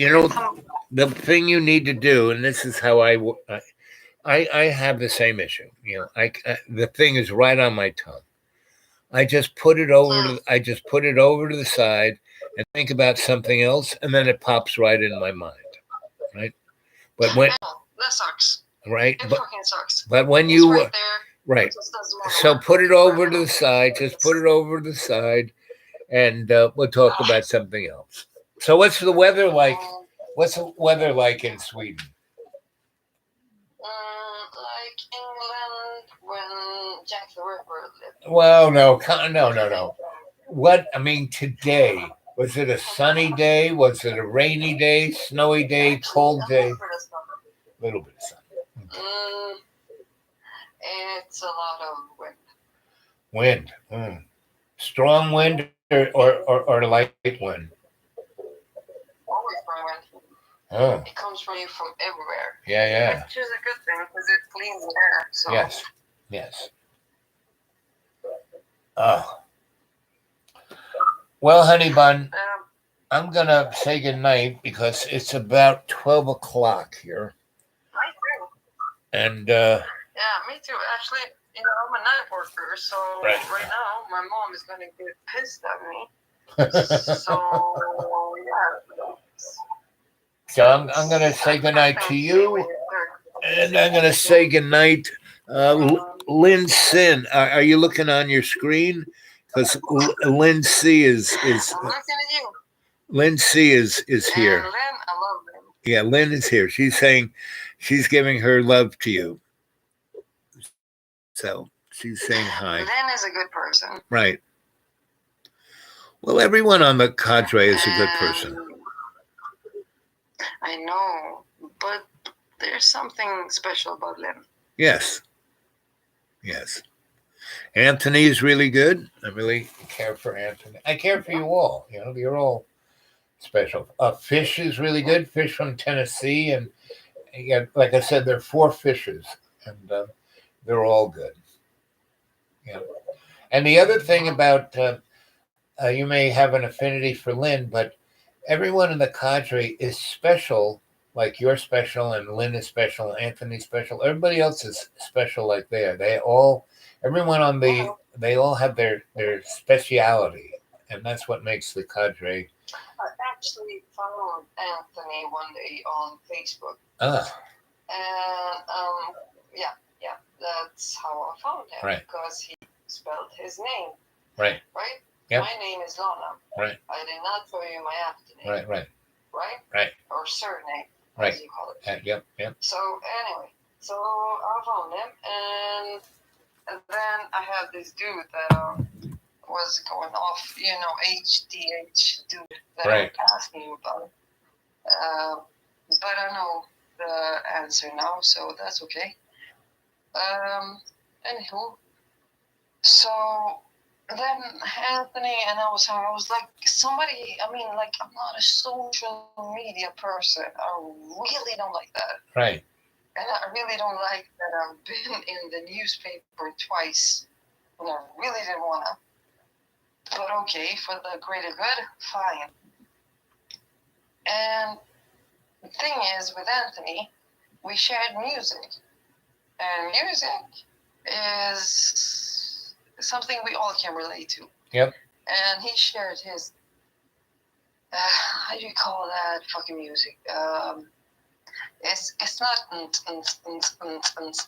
the thing you need to do, and this is how I have the same issue. You know, the thing is right on my tongue. I just put it over to the side and think about something else, and then it pops right in my mind, right? But when that sucks. right, It but fucking sucks. when It's you right there. right, It just doesn't wanna so work. put it over to the side. Just put it over to the side, and we'll talk about something else. So, what's the weather like? What's the weather like in Sweden? Like England when Jack the Ripper lived. Well, no. What I mean today? Was it a sunny day? Was it a rainy day? Snowy day? Cold day? A little bit of sun. It's a lot of wind. Wind. Strong wind or light wind? Always from wind. Oh, It comes from you from everywhere. yeah. Which is a good thing because it cleans the air. So. Yes. Oh. Well, honey bun, I'm gonna say goodnight because it's about 12 o'clock here. Me too. And Yeah, me too. Actually, I'm a night worker, so Right. right now my mom is gonna get pissed at me. So yeah. so I'm gonna say goodnight to you, and I'm gonna say goodnight, Lynn Sin. Are you looking on your screen? Because Lynn C is I'm looking at you. Lynn C is here. And Lynn, I love Lynn. Yeah, Lynn is here. She's saying she's giving her love to you. So she's saying hi. Lynn is a good person. Right. Well, everyone on the cadre is a good person. I know, but there's something special about Lynn. Yes. Yes. Anthony is really good. I really care for Anthony. I care for you all. You know, you're all special. Fish is really good. Fish from Tennessee, and yeah, like I said, there are 4 fishes, and they're all good. Yeah. And the other thing about you may have an affinity for Lynn, but everyone in the cadre is special. Like you're special, and Lynn is special, Anthony's special. Everybody else is special. Like everyone on they all have their speciality, and that's what makes the cadre. I actually found Anthony one day on Facebook. Ah, And yeah, that's how I found him. Right. Because he spelled his name. right, Right? Yep. My name is Lana. Right. I did not tell you my afternoon. right, Right? Right. Or surname, Right. as you call it. yep. So anyway, so I found him, and then I had this dude that was going off, HDH dude that Right. I'm asking you about. But I know the answer now, so that's okay. Anywho, so then Anthony and I was like, somebody, I'm not a social media person. I really don't like that. Right. And I really don't like that I've been in the newspaper twice when I really didn't want to. But okay, for the greater good, fine. And the thing is, with Anthony, we shared music. And music is something we all can relate to. Yep. And he shared his, how do you call that fucking music? It's not,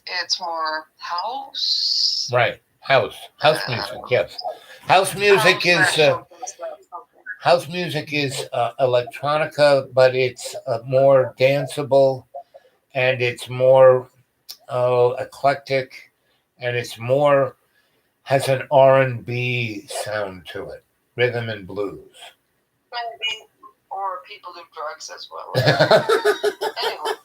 it's more house. Right. House music. Yes. House music is electronica, but it's more danceable, and it's more eclectic, and it's more has an R&B sound to it, rhythm and blues. Maybe, or people do drugs as well. Anyway,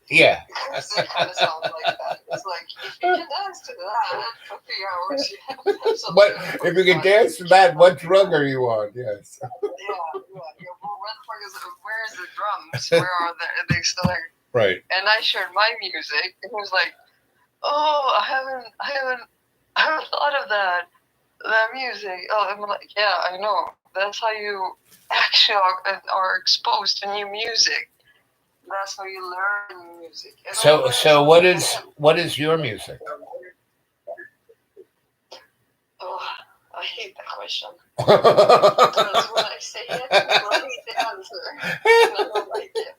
Yeah. because it kind of sounds like that. It's like, if you can dance to that for 3 hours, you have something. What if you can dance to that? What drug are you on? Yes. Yeah. Well, where the fuck is it? Where's the drums? Where are they? They still there. Right. And I shared my music, and he was like, "Oh, I haven't thought of that music." Oh, I'm like, "Yeah, I know. That's how you actually are exposed to new music. That's how you learn new music." And So what is your music? Oh, I hate that question. Because when I say it, people hate the answer. And I don't like it.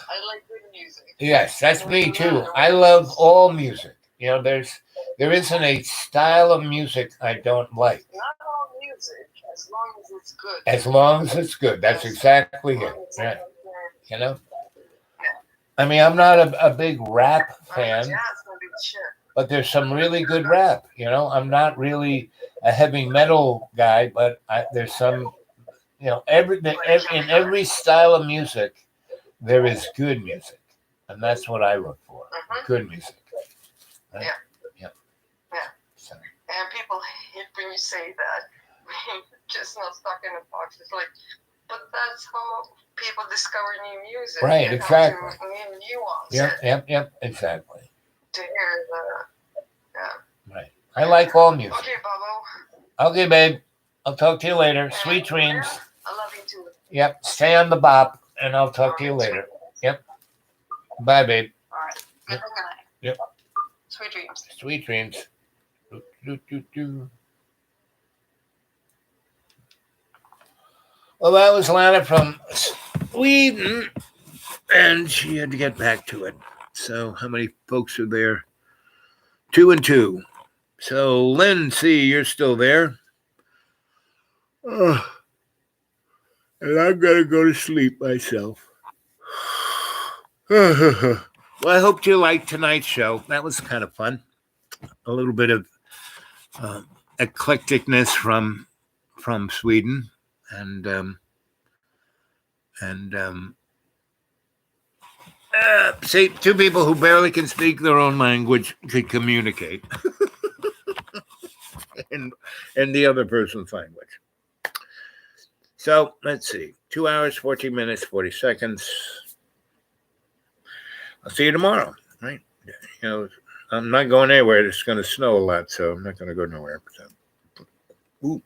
I like good music. Yes, that's me too. I love all music. You know, there isn't a style of music I don't like. Not all music, as long as it's good. As long as it's good. That's exactly it. Yeah. You know? I mean, I'm not a big rap fan, Yeah, it's gonna be the shit. but there's some really good rap. You know, I'm not really a heavy metal guy, but there's some, in every style of music, there is good music. And that's what I look for. Mhm. Good music. Right? Yeah. Yep. Yeah. So, And people hate when you say that. Just not stuck in a box. It's like, but that's how people discover new music. Right, and exactly. how to nuance it Yep, exactly. to hear the. Right. I like all music. Okay, Bubbo. Okay, babe. I'll talk to you later. Sweet dreams. I love you too. Yep. Stay on the bop, and I'll talk to you later. Yep. Bye, babe. All right. Good night. Yep. Sweet dreams. Sweet dreams. Do. Well, that was Lana from Sweden, and she had to get back to it. So, how many folks are there? 2 and 2. So, Lynn, see, you're still there. Oh, and I'm going to go to sleep myself. Well, I hope you liked tonight's show. That was kind of fun. A little bit of eclecticness from Sweden, and See, two people who barely can speak their own language could communicate in the other person's language. So let's see. 2 hours, 14 minutes, 40 seconds. I'll see you tomorrow, right? You know, I'm not going anywhere. It's going to snow a lot, so I'm not going to go nowhere. So. Ooh.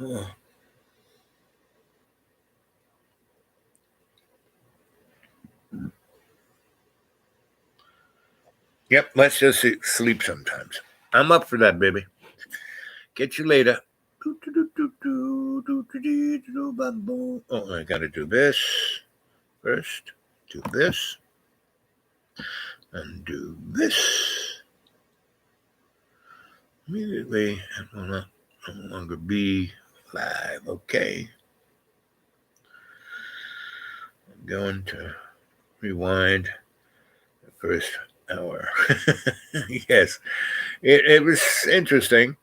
Oh. Yep, let's just sleep sometimes. I'm up for that, baby. Get you later. Oh, I got to do this first. Do this. And do this. Immediately, it will no longer be live. Okay. I'm going to rewind the first hour. Yes, it was interesting.